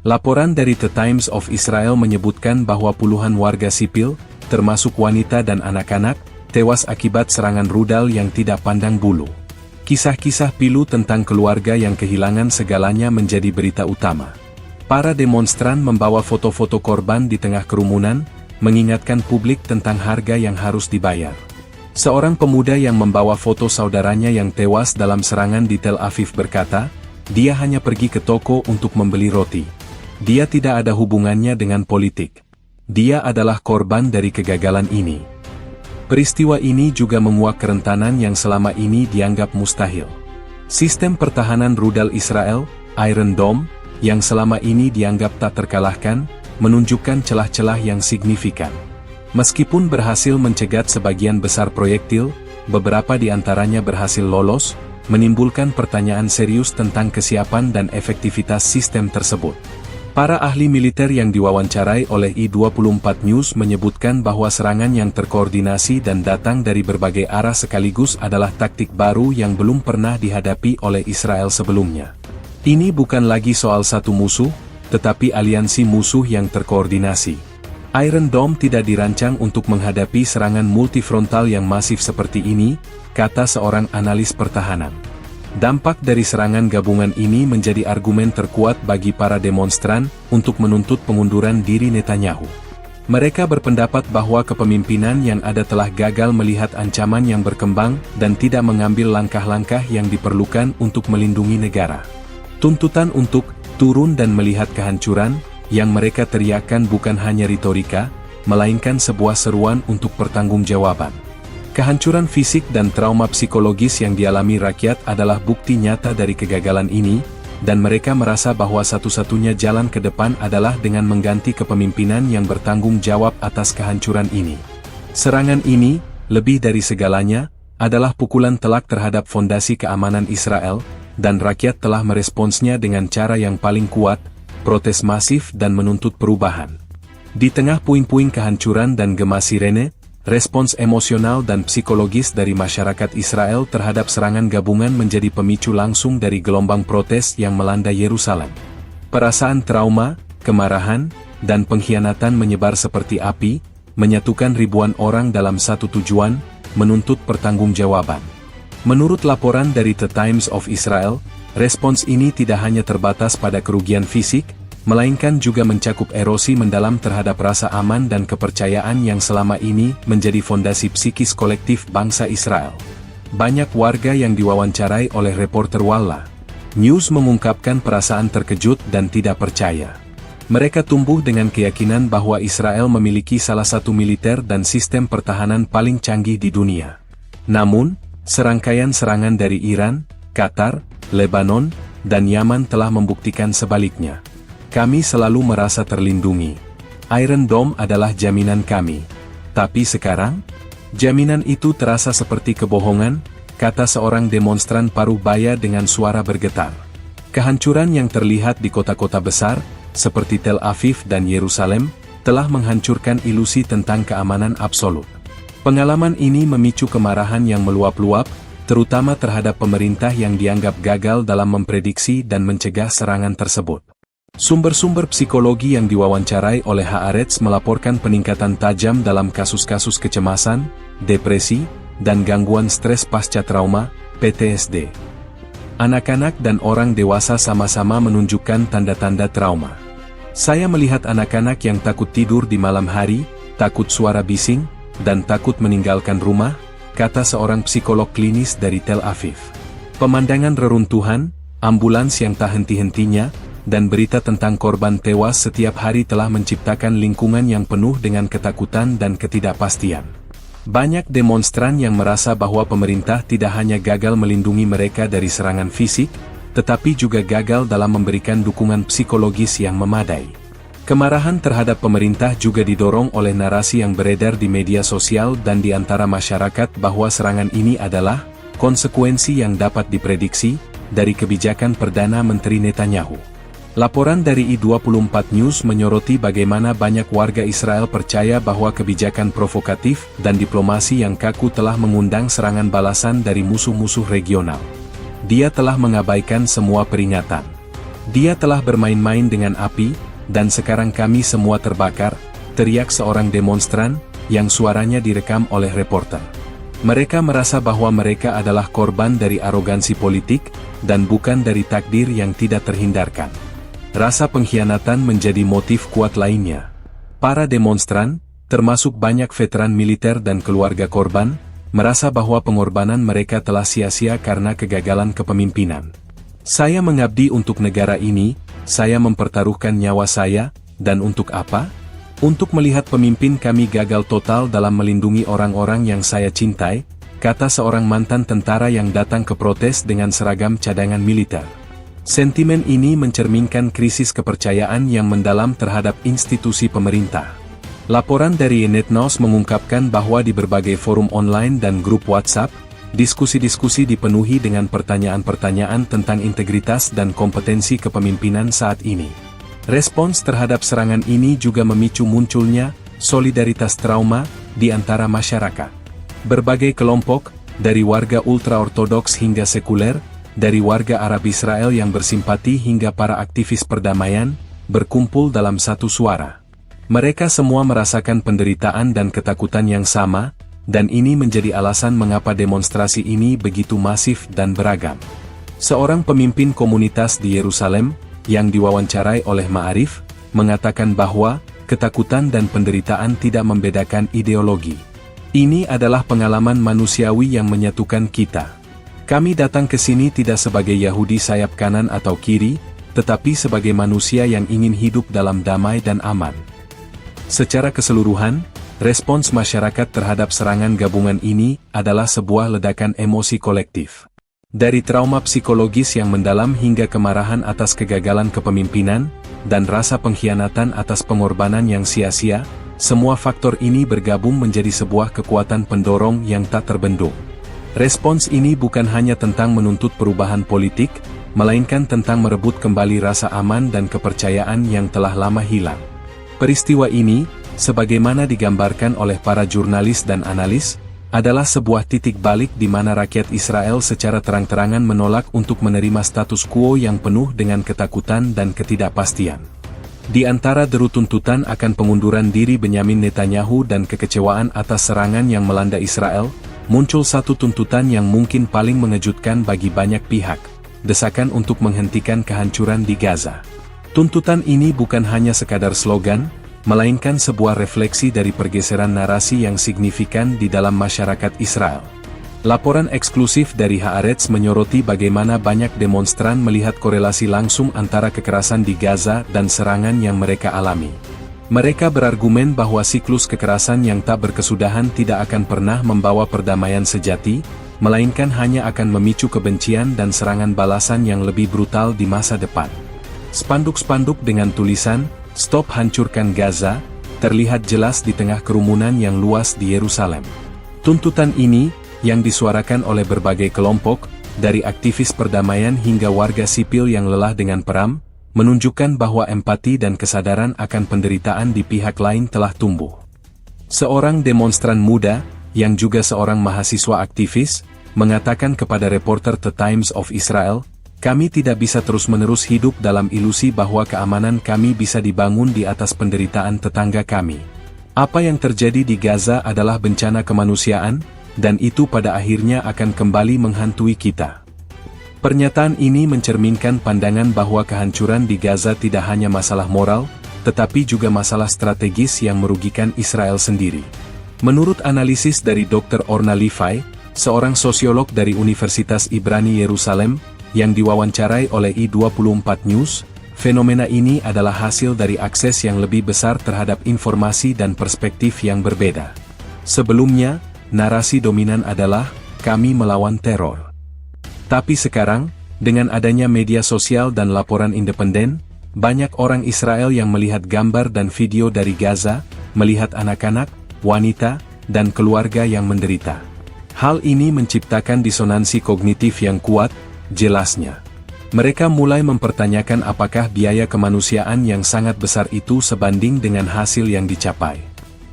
Laporan dari The Times of Israel menyebutkan bahwa puluhan warga sipil, termasuk wanita dan anak-anak, tewas akibat serangan rudal yang tidak pandang bulu. Kisah-kisah pilu tentang keluarga yang kehilangan segalanya menjadi berita utama. Para demonstran membawa foto-foto korban di tengah kerumunan, mengingatkan publik tentang harga yang harus dibayar. Seorang pemuda yang membawa foto saudaranya yang tewas dalam serangan di Tel Aviv berkata, dia hanya pergi ke toko untuk membeli roti. Dia tidak ada hubungannya dengan politik. Dia adalah korban dari kegagalan ini. Peristiwa ini juga menguak kerentanan yang selama ini dianggap mustahil. Sistem pertahanan rudal Israel, Iron Dome, yang selama ini dianggap tak terkalahkan, menunjukkan celah-celah yang signifikan. Meskipun berhasil mencegat sebagian besar proyektil, beberapa di antaranya berhasil lolos, menimbulkan pertanyaan serius tentang kesiapan dan efektivitas sistem tersebut. Para ahli militer yang diwawancarai oleh I24 News menyebutkan bahwa serangan yang terkoordinasi dan datang dari berbagai arah sekaligus adalah taktik baru yang belum pernah dihadapi oleh Israel sebelumnya. Ini bukan lagi soal satu musuh, tetapi aliansi musuh yang terkoordinasi. Iron Dome tidak dirancang untuk menghadapi serangan multifrontal yang masif seperti ini, kata seorang analis pertahanan. Dampak dari serangan gabungan ini menjadi argumen terkuat bagi para demonstran untuk menuntut pengunduran diri Netanyahu. Mereka berpendapat bahwa kepemimpinan yang ada telah gagal melihat ancaman yang berkembang dan tidak mengambil langkah-langkah yang diperlukan untuk melindungi negara. Tuntutan untuk turun dan melihat kehancuran yang mereka teriakkan bukan hanya retorika, melainkan sebuah seruan untuk pertanggungjawaban. Kehancuran fisik dan trauma psikologis yang dialami rakyat adalah bukti nyata dari kegagalan ini, dan mereka merasa bahwa satu-satunya jalan ke depan adalah dengan mengganti kepemimpinan yang bertanggung jawab atas kehancuran ini. Serangan ini, lebih dari segalanya, adalah pukulan telak terhadap fondasi keamanan Israel, dan rakyat telah meresponsnya dengan cara yang paling kuat, protes masif dan menuntut perubahan. Di tengah puing-puing kehancuran dan gema sirene, respons emosional dan psikologis dari masyarakat Israel terhadap serangan gabungan menjadi pemicu langsung dari gelombang protes yang melanda Yerusalem. Perasaan trauma, kemarahan, dan pengkhianatan menyebar seperti api, menyatukan ribuan orang dalam satu tujuan, menuntut pertanggungjawaban. Menurut laporan dari The Times of Israel, respons ini tidak hanya terbatas pada kerugian fisik, melainkan juga mencakup erosi mendalam terhadap rasa aman dan kepercayaan yang selama ini menjadi fondasi psikis kolektif bangsa Israel. Banyak warga yang diwawancarai oleh reporter Walla News mengungkapkan perasaan terkejut dan tidak percaya. Mereka tumbuh dengan keyakinan bahwa Israel memiliki salah satu militer dan sistem pertahanan paling canggih di dunia. Namun, serangkaian serangan dari Iran, Qatar, Lebanon, dan Yaman telah membuktikan sebaliknya. Kami selalu merasa terlindungi. Iron Dome adalah jaminan kami. Tapi sekarang, jaminan itu terasa seperti kebohongan, kata seorang demonstran paruh baya dengan suara bergetar. Kehancuran yang terlihat di kota-kota besar, seperti Tel Aviv dan Yerusalem, telah menghancurkan ilusi tentang keamanan absolut. Pengalaman ini memicu kemarahan yang meluap-luap, terutama terhadap pemerintah yang dianggap gagal dalam memprediksi dan mencegah serangan tersebut. Sumber-sumber psikologi yang diwawancarai oleh Haaretz melaporkan peningkatan tajam dalam kasus-kasus kecemasan, depresi, dan gangguan stres pasca trauma, PTSD. Anak-anak dan orang dewasa sama-sama menunjukkan tanda-tanda trauma. Saya melihat anak-anak yang takut tidur di malam hari, takut suara bising, dan takut meninggalkan rumah, kata seorang psikolog klinis dari Tel Aviv. Pemandangan reruntuhan, ambulans yang tak henti-hentinya, dan berita tentang korban tewas setiap hari telah menciptakan lingkungan yang penuh dengan ketakutan dan ketidakpastian. Banyak demonstran yang merasa bahwa pemerintah tidak hanya gagal melindungi mereka dari serangan fisik, tetapi juga gagal dalam memberikan dukungan psikologis yang memadai. Kemarahan terhadap pemerintah juga didorong oleh narasi yang beredar di media sosial dan di antara masyarakat bahwa serangan ini adalah konsekuensi yang dapat diprediksi dari kebijakan Perdana Menteri Netanyahu. Laporan dari I24 News menyoroti bagaimana banyak warga Israel percaya bahwa kebijakan provokatif dan diplomasi yang kaku telah mengundang serangan balasan dari musuh-musuh regional. Dia telah mengabaikan semua peringatan. Dia telah bermain-main dengan api, dan sekarang kami semua terbakar, teriak seorang demonstran, yang suaranya direkam oleh reporter. Mereka merasa bahwa mereka adalah korban dari arogansi politik, dan bukan dari takdir yang tidak terhindarkan. Rasa pengkhianatan menjadi motif kuat lainnya. Para demonstran, termasuk banyak veteran militer dan keluarga korban, merasa bahwa pengorbanan mereka telah sia-sia karena kegagalan kepemimpinan. Saya mengabdi untuk negara ini, saya mempertaruhkan nyawa saya, dan untuk apa? Untuk melihat pemimpin kami gagal total dalam melindungi orang-orang yang saya cintai, kata seorang mantan tentara yang datang ke protes dengan seragam cadangan militer. Sentimen ini mencerminkan krisis kepercayaan yang mendalam terhadap institusi pemerintah. Laporan dari Netnos mengungkapkan bahwa di berbagai forum online dan grup WhatsApp, diskusi-diskusi dipenuhi dengan pertanyaan-pertanyaan tentang integritas dan kompetensi kepemimpinan saat ini. Respons terhadap serangan ini juga memicu munculnya solidaritas trauma di antara masyarakat. Berbagai kelompok, dari warga ultra-ortodoks hingga sekuler, dari warga Arab Israel yang bersimpati hingga para aktivis perdamaian, berkumpul dalam satu suara. Mereka semua merasakan penderitaan dan ketakutan yang sama, dan ini menjadi alasan mengapa demonstrasi ini begitu masif dan beragam. Seorang pemimpin komunitas di Yerusalem, yang diwawancarai oleh Ma'arif, mengatakan bahwa ketakutan dan penderitaan tidak membedakan ideologi. Ini adalah pengalaman manusiawi yang menyatukan kita. Kami datang ke sini tidak sebagai Yahudi sayap kanan atau kiri, tetapi sebagai manusia yang ingin hidup dalam damai dan aman. Secara keseluruhan, respons masyarakat terhadap serangan gabungan ini adalah sebuah ledakan emosi kolektif. Dari trauma psikologis yang mendalam hingga kemarahan atas kegagalan kepemimpinan, dan rasa pengkhianatan atas pengorbanan yang sia-sia, semua faktor ini bergabung menjadi sebuah kekuatan pendorong yang tak terbendung. Respons ini bukan hanya tentang menuntut perubahan politik, melainkan tentang merebut kembali rasa aman dan kepercayaan yang telah lama hilang. Peristiwa ini, sebagaimana digambarkan oleh para jurnalis dan analis, adalah sebuah titik balik di mana rakyat Israel secara terang-terangan menolak untuk menerima status quo yang penuh dengan ketakutan dan ketidakpastian. Di antara deru tuntutan akan pengunduran diri Benyamin Netanyahu dan kekecewaan atas serangan yang melanda Israel, muncul satu tuntutan yang mungkin paling mengejutkan bagi banyak pihak, desakan untuk menghentikan kehancuran di Gaza. Tuntutan ini bukan hanya sekadar slogan, melainkan sebuah refleksi dari pergeseran narasi yang signifikan di dalam masyarakat Israel. Laporan eksklusif dari Haaretz menyoroti bagaimana banyak demonstran melihat korelasi langsung antara kekerasan di Gaza dan serangan yang mereka alami. Mereka berargumen bahwa siklus kekerasan yang tak berkesudahan tidak akan pernah membawa perdamaian sejati, melainkan hanya akan memicu kebencian dan serangan balasan yang lebih brutal di masa depan. Spanduk-spanduk dengan tulisan, "Stop hancurkan Gaza," terlihat jelas di tengah kerumunan yang luas di Yerusalem. Tuntutan ini, yang disuarakan oleh berbagai kelompok, dari aktivis perdamaian hingga warga sipil yang lelah dengan perang, menunjukkan bahwa empati dan kesadaran akan penderitaan di pihak lain telah tumbuh. Seorang demonstran muda, yang juga seorang mahasiswa aktivis, mengatakan kepada reporter The Times of Israel, "Kami tidak bisa terus-menerus hidup dalam ilusi bahwa keamanan kami bisa dibangun di atas penderitaan tetangga kami. Apa yang terjadi di Gaza adalah bencana kemanusiaan, dan itu pada akhirnya akan kembali menghantui kita." Pernyataan ini mencerminkan pandangan bahwa kehancuran di Gaza tidak hanya masalah moral, tetapi juga masalah strategis yang merugikan Israel sendiri. Menurut analisis dari Dr. Orna Levi, seorang sosiolog dari Universitas Ibrani Yerusalem, yang diwawancarai oleh I24 News, fenomena ini adalah hasil dari akses yang lebih besar terhadap informasi dan perspektif yang berbeda. Sebelumnya, narasi dominan adalah, "Kami melawan teror." Tapi sekarang, dengan adanya media sosial dan laporan independen, banyak orang Israel yang melihat gambar dan video dari Gaza, melihat anak-anak, wanita, dan keluarga yang menderita. Hal ini menciptakan disonansi kognitif yang kuat, jelasnya. Mereka mulai mempertanyakan apakah biaya kemanusiaan yang sangat besar itu sebanding dengan hasil yang dicapai.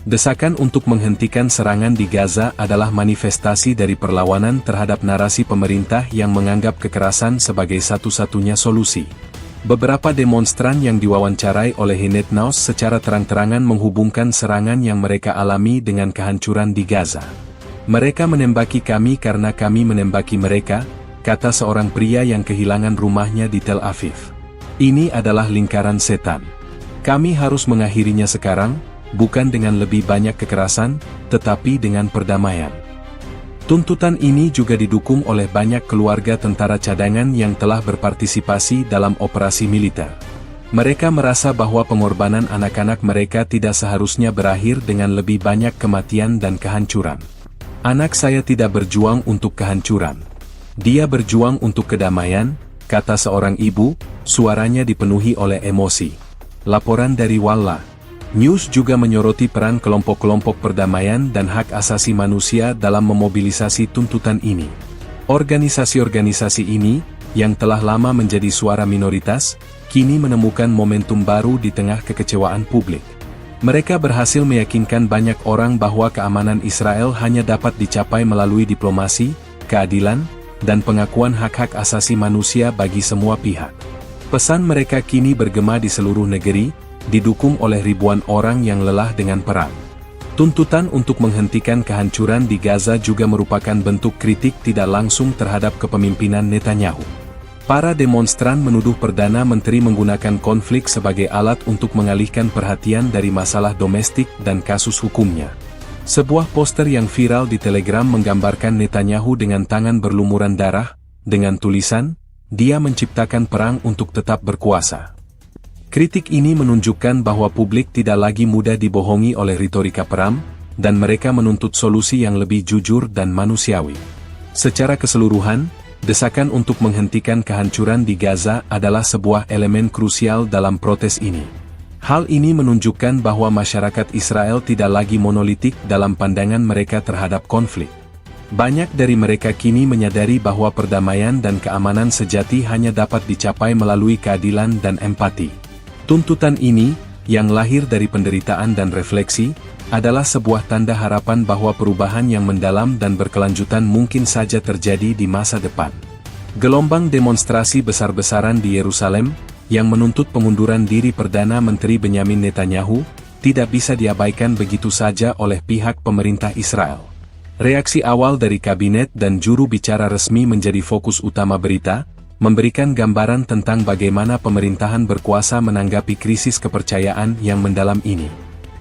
Desakan untuk menghentikan serangan di Gaza adalah manifestasi dari perlawanan terhadap narasi pemerintah yang menganggap kekerasan sebagai satu-satunya solusi. Beberapa demonstran yang diwawancarai oleh Haaret News secara terang-terangan menghubungkan serangan yang mereka alami dengan kehancuran di Gaza. "Mereka menembaki kami karena kami menembaki mereka," kata seorang pria yang kehilangan rumahnya di Tel Aviv. "Ini adalah lingkaran setan. Kami harus mengakhirinya sekarang, bukan dengan lebih banyak kekerasan, tetapi dengan perdamaian." Tuntutan ini juga didukung oleh banyak keluarga tentara cadangan yang telah berpartisipasi dalam operasi militer. Mereka merasa bahwa pengorbanan anak-anak mereka tidak seharusnya berakhir dengan lebih banyak kematian dan kehancuran. "Anak saya tidak berjuang untuk kehancuran. Dia berjuang untuk kedamaian," kata seorang ibu, suaranya dipenuhi oleh emosi. Laporan dari Walla News juga menyoroti peran kelompok-kelompok perdamaian dan hak asasi manusia dalam memobilisasi tuntutan ini. Organisasi-organisasi ini, yang telah lama menjadi suara minoritas, kini menemukan momentum baru di tengah kekecewaan publik. Mereka berhasil meyakinkan banyak orang bahwa keamanan Israel hanya dapat dicapai melalui diplomasi, keadilan, dan pengakuan hak-hak asasi manusia bagi semua pihak. Pesan mereka kini bergema di seluruh negeri, didukung oleh ribuan orang yang lelah dengan perang. Tuntutan untuk menghentikan kehancuran di Gaza juga merupakan bentuk kritik tidak langsung terhadap kepemimpinan Netanyahu. Para demonstran menuduh Perdana Menteri menggunakan konflik sebagai alat untuk mengalihkan perhatian dari masalah domestik dan kasus hukumnya. Sebuah poster yang viral di Telegram menggambarkan Netanyahu dengan tangan berlumuran darah, dengan tulisan, "Dia menciptakan perang untuk tetap berkuasa." Kritik ini menunjukkan bahwa publik tidak lagi mudah dibohongi oleh retorika perang, dan mereka menuntut solusi yang lebih jujur dan manusiawi. Secara keseluruhan, desakan untuk menghentikan kehancuran di Gaza adalah sebuah elemen krusial dalam protes ini. Hal ini menunjukkan bahwa masyarakat Israel tidak lagi monolitik dalam pandangan mereka terhadap konflik. Banyak dari mereka kini menyadari bahwa perdamaian dan keamanan sejati hanya dapat dicapai melalui keadilan dan empati. Tuntutan ini, yang lahir dari penderitaan dan refleksi, adalah sebuah tanda harapan bahwa perubahan yang mendalam dan berkelanjutan mungkin saja terjadi di masa depan. Gelombang demonstrasi besar-besaran di Yerusalem, yang menuntut pengunduran diri Perdana Menteri Benyamin Netanyahu, tidak bisa diabaikan begitu saja oleh pihak pemerintah Israel. Reaksi awal dari kabinet dan juru bicara resmi menjadi fokus utama berita, memberikan gambaran tentang bagaimana pemerintahan berkuasa menanggapi krisis kepercayaan yang mendalam ini.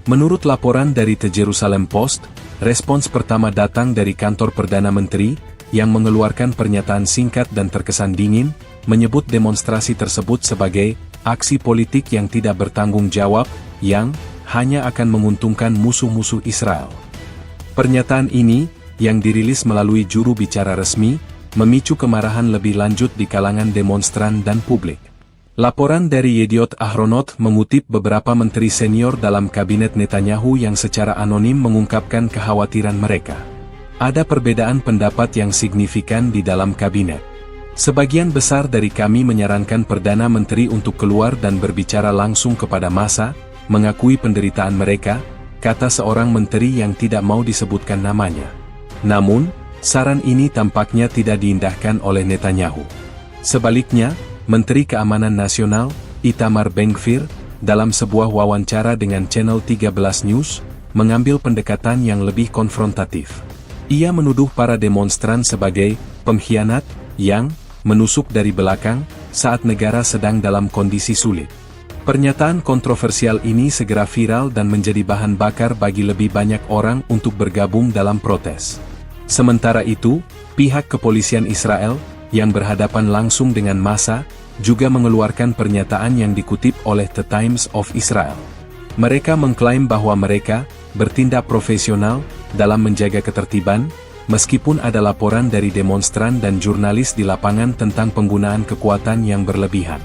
Menurut laporan dari The Jerusalem Post, respons pertama datang dari kantor Perdana Menteri, yang mengeluarkan pernyataan singkat dan terkesan dingin, menyebut demonstrasi tersebut sebagai aksi politik yang tidak bertanggung jawab, yang hanya akan menguntungkan musuh-musuh Israel. Pernyataan ini, yang dirilis melalui juru bicara resmi, memicu kemarahan lebih lanjut di kalangan demonstran dan publik. Laporan dari Yediot Ahronot mengutip beberapa menteri senior dalam kabinet Netanyahu yang secara anonim mengungkapkan kekhawatiran mereka. Ada perbedaan pendapat yang signifikan di dalam kabinet. Sebagian besar dari kami menyarankan Perdana Menteri untuk keluar dan berbicara langsung kepada massa, mengakui penderitaan mereka, kata seorang menteri yang tidak mau disebutkan namanya. Namun, Saran ini tampaknya tidak diindahkan oleh Netanyahu. Sebaliknya, Menteri Keamanan Nasional, Itamar Ben-Gvir, dalam sebuah wawancara dengan Channel 13 News, mengambil pendekatan yang lebih konfrontatif. Ia menuduh para demonstran sebagai pengkhianat yang menusuk dari belakang saat negara sedang dalam kondisi sulit. Pernyataan kontroversial ini segera viral dan menjadi bahan bakar bagi lebih banyak orang untuk bergabung dalam protes. Sementara itu, pihak kepolisian Israel, yang berhadapan langsung dengan massa, juga mengeluarkan pernyataan yang dikutip oleh The Times of Israel. Mereka mengklaim bahwa mereka bertindak profesional dalam menjaga ketertiban, meskipun ada laporan dari demonstran dan jurnalis di lapangan tentang penggunaan kekuatan yang berlebihan.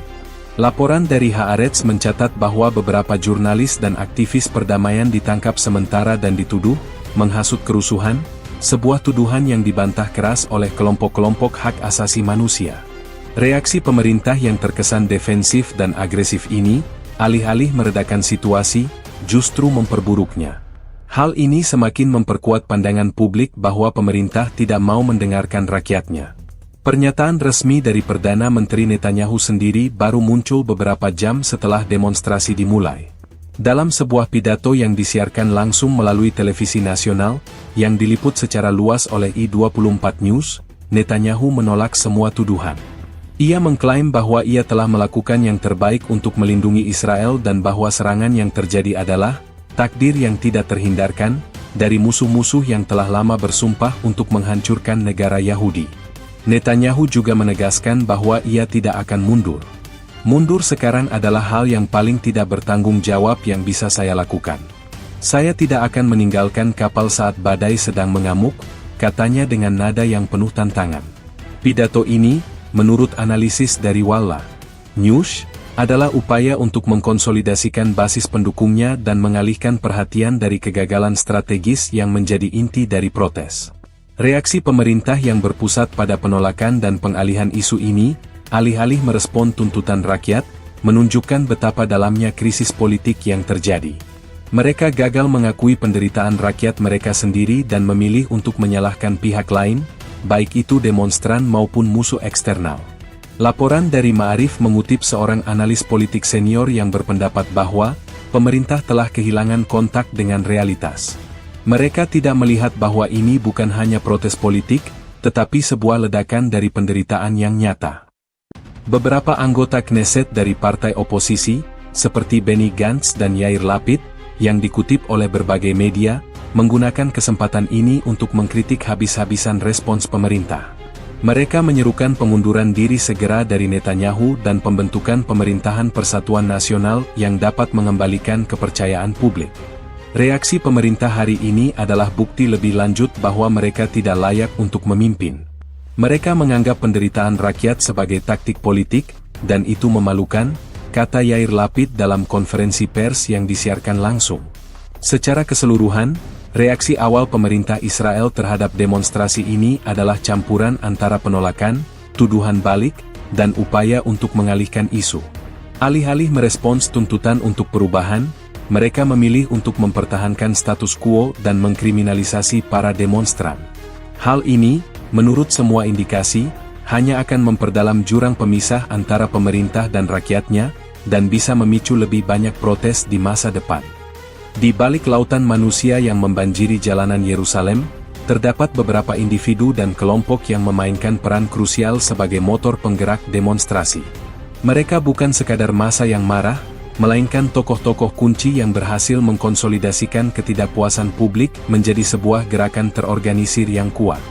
Laporan dari Haaretz mencatat bahwa beberapa jurnalis dan aktivis perdamaian ditangkap sementara dan dituduh menghasut kerusuhan, sebuah tuduhan yang dibantah keras oleh kelompok-kelompok hak asasi manusia. Reaksi pemerintah yang terkesan defensif dan agresif ini, alih-alih meredakan situasi, justru memperburuknya. Hal ini semakin memperkuat pandangan publik bahwa pemerintah tidak mau mendengarkan rakyatnya. Pernyataan resmi dari Perdana Menteri Netanyahu sendiri baru muncul beberapa jam setelah demonstrasi dimulai. Dalam sebuah pidato yang disiarkan langsung melalui televisi nasional, yang diliput secara luas oleh I24 News, Netanyahu menolak semua tuduhan. Ia mengklaim bahwa ia telah melakukan yang terbaik untuk melindungi Israel dan bahwa serangan yang terjadi adalah takdir yang tidak terhindarkan dari musuh-musuh yang telah lama bersumpah untuk menghancurkan negara Yahudi. Netanyahu juga menegaskan bahwa ia tidak akan mundur. Mundur sekarang adalah hal yang paling tidak bertanggung jawab yang bisa saya lakukan. Saya tidak akan meninggalkan kapal saat badai sedang mengamuk, katanya dengan nada yang penuh tantangan. Pidato ini, menurut analisis dari Walla News, adalah upaya untuk mengkonsolidasikan basis pendukungnya dan mengalihkan perhatian dari kegagalan strategis yang menjadi inti dari protes. Reaksi pemerintah yang berpusat pada penolakan dan pengalihan isu ini, alih-alih merespon tuntutan rakyat, menunjukkan betapa dalamnya krisis politik yang terjadi. Mereka gagal mengakui penderitaan rakyat mereka sendiri dan memilih untuk menyalahkan pihak lain, baik itu demonstran maupun musuh eksternal. Laporan dari Ma'arif mengutip seorang analis politik senior yang berpendapat bahwa pemerintah telah kehilangan kontak dengan realitas. Mereka tidak melihat bahwa ini bukan hanya protes politik, tetapi sebuah ledakan dari penderitaan yang nyata. Beberapa anggota Knesset dari partai oposisi, seperti Benny Gantz dan Yair Lapid, yang dikutip oleh berbagai media, menggunakan kesempatan ini untuk mengkritik habis-habisan respons pemerintah. Mereka menyerukan pengunduran diri segera dari Netanyahu dan pembentukan pemerintahan persatuan nasional yang dapat mengembalikan kepercayaan publik. Reaksi pemerintah hari ini adalah bukti lebih lanjut bahwa mereka tidak layak untuk memimpin. Mereka menganggap penderitaan rakyat sebagai taktik politik, dan itu memalukan, kata Yair Lapid dalam konferensi pers yang disiarkan langsung. Secara keseluruhan, reaksi awal pemerintah Israel terhadap demonstrasi ini adalah campuran antara penolakan, tuduhan balik, dan upaya untuk mengalihkan isu. Alih-alih merespons tuntutan untuk perubahan, mereka memilih untuk mempertahankan status quo dan mengkriminalisasi para demonstran. Hal ini, menurut semua indikasi, hanya akan memperdalam jurang pemisah antara pemerintah dan rakyatnya, dan bisa memicu lebih banyak protes di masa depan. Di balik lautan manusia yang membanjiri jalanan Yerusalem, terdapat beberapa individu dan kelompok yang memainkan peran krusial sebagai motor penggerak demonstrasi. Mereka bukan sekadar massa yang marah, melainkan tokoh-tokoh kunci yang berhasil mengkonsolidasikan ketidakpuasan publik menjadi sebuah gerakan terorganisir yang kuat.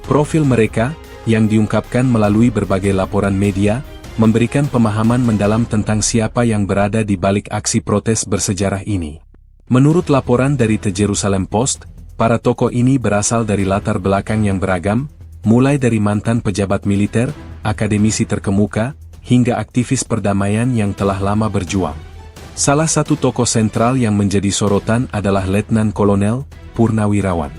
Profil mereka, yang diungkapkan melalui berbagai laporan media, memberikan pemahaman mendalam tentang siapa yang berada di balik aksi protes bersejarah ini. Menurut laporan dari The Jerusalem Post, para tokoh ini berasal dari latar belakang yang beragam, mulai dari mantan pejabat militer, akademisi terkemuka, hingga aktivis perdamaian yang telah lama berjuang. Salah satu tokoh sentral yang menjadi sorotan adalah Letnan Kolonel, Purnawirawan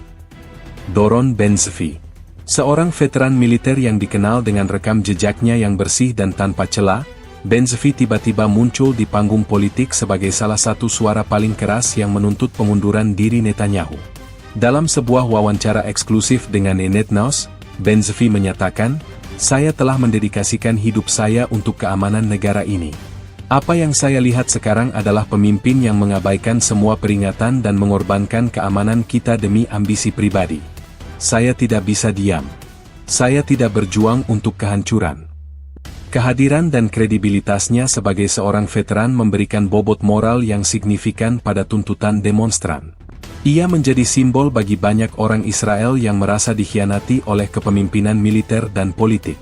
Doron Ben-Zvi. Seorang veteran militer yang dikenal dengan rekam jejaknya yang bersih dan tanpa celah, Ben-Zvi tiba-tiba muncul di panggung politik sebagai salah satu suara paling keras yang menuntut pengunduran diri Netanyahu. Dalam sebuah wawancara eksklusif dengan Ynet News, Ben-Zvi menyatakan, "Saya telah mendedikasikan hidup saya untuk keamanan negara ini. Apa yang saya lihat sekarang adalah pemimpin yang mengabaikan semua peringatan dan mengorbankan keamanan kita demi ambisi pribadi. Saya tidak bisa diam. Saya tidak berjuang untuk kehancuran." Kehadiran dan kredibilitasnya sebagai seorang veteran memberikan bobot moral yang signifikan pada tuntutan demonstran. Ia menjadi simbol bagi banyak orang Israel yang merasa dikhianati oleh kepemimpinan militer dan politik.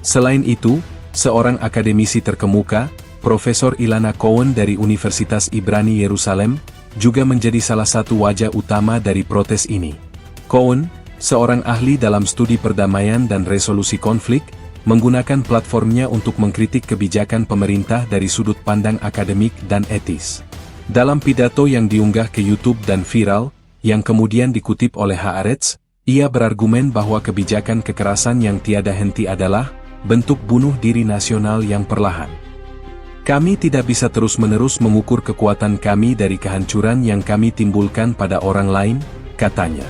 Selain itu, seorang akademisi terkemuka, Profesor Ilana Cohen dari Universitas Ibrani Yerusalem, juga menjadi salah satu wajah utama dari protes ini. Cohen, seorang ahli dalam studi perdamaian dan resolusi konflik, menggunakan platformnya untuk mengkritik kebijakan pemerintah dari sudut pandang akademik dan etis. Dalam pidato yang diunggah ke YouTube dan viral, yang kemudian dikutip oleh Haaretz, ia berargumen bahwa kebijakan kekerasan yang tiada henti adalah bentuk bunuh diri nasional yang perlahan. "Kami tidak bisa terus-menerus mengukur kekuatan kami dari kehancuran yang kami timbulkan pada orang lain," katanya.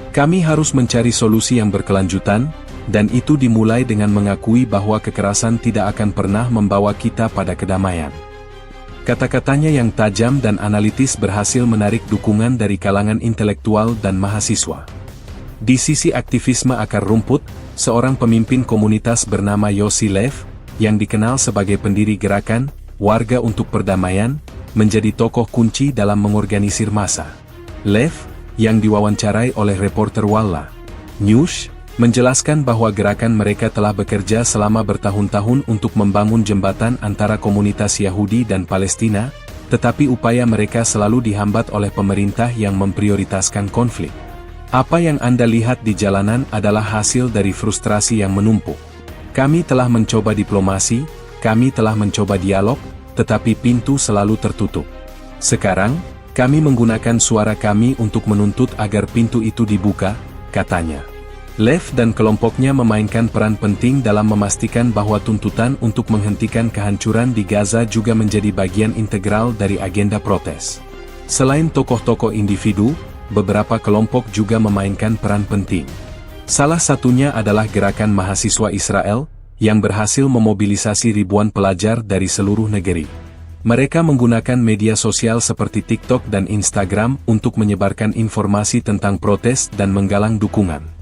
"Kami harus mencari solusi yang berkelanjutan, dan itu dimulai dengan mengakui bahwa kekerasan tidak akan pernah membawa kita pada kedamaian." Kata-katanya yang tajam dan analitis berhasil menarik dukungan dari kalangan intelektual dan mahasiswa. Di sisi aktivisme akar rumput, seorang pemimpin komunitas bernama Yossi Lev, yang dikenal sebagai pendiri gerakan Warga untuk Perdamaian, menjadi tokoh kunci dalam mengorganisir massa. Lev, yang diwawancarai oleh reporter Walla News, menjelaskan bahwa gerakan mereka telah bekerja selama bertahun-tahun untuk membangun jembatan antara komunitas Yahudi dan Palestina, tetapi upaya mereka selalu dihambat oleh pemerintah yang memprioritaskan konflik. "Apa yang Anda lihat di jalanan adalah hasil dari frustrasi yang menumpuk. Kami telah mencoba diplomasi, kami telah mencoba dialog, tetapi pintu selalu tertutup. Sekarang, kami menggunakan suara kami untuk menuntut agar pintu itu dibuka," katanya. Lev dan kelompoknya memainkan peran penting dalam memastikan bahwa tuntutan untuk menghentikan kehancuran di Gaza juga menjadi bagian integral dari agenda protes. Selain tokoh-tokoh individu, beberapa kelompok juga memainkan peran penting. Salah satunya adalah Gerakan Mahasiswa Israel, yang berhasil memobilisasi ribuan pelajar dari seluruh negeri. Mereka menggunakan media sosial seperti TikTok dan Instagram untuk menyebarkan informasi tentang protes dan menggalang dukungan.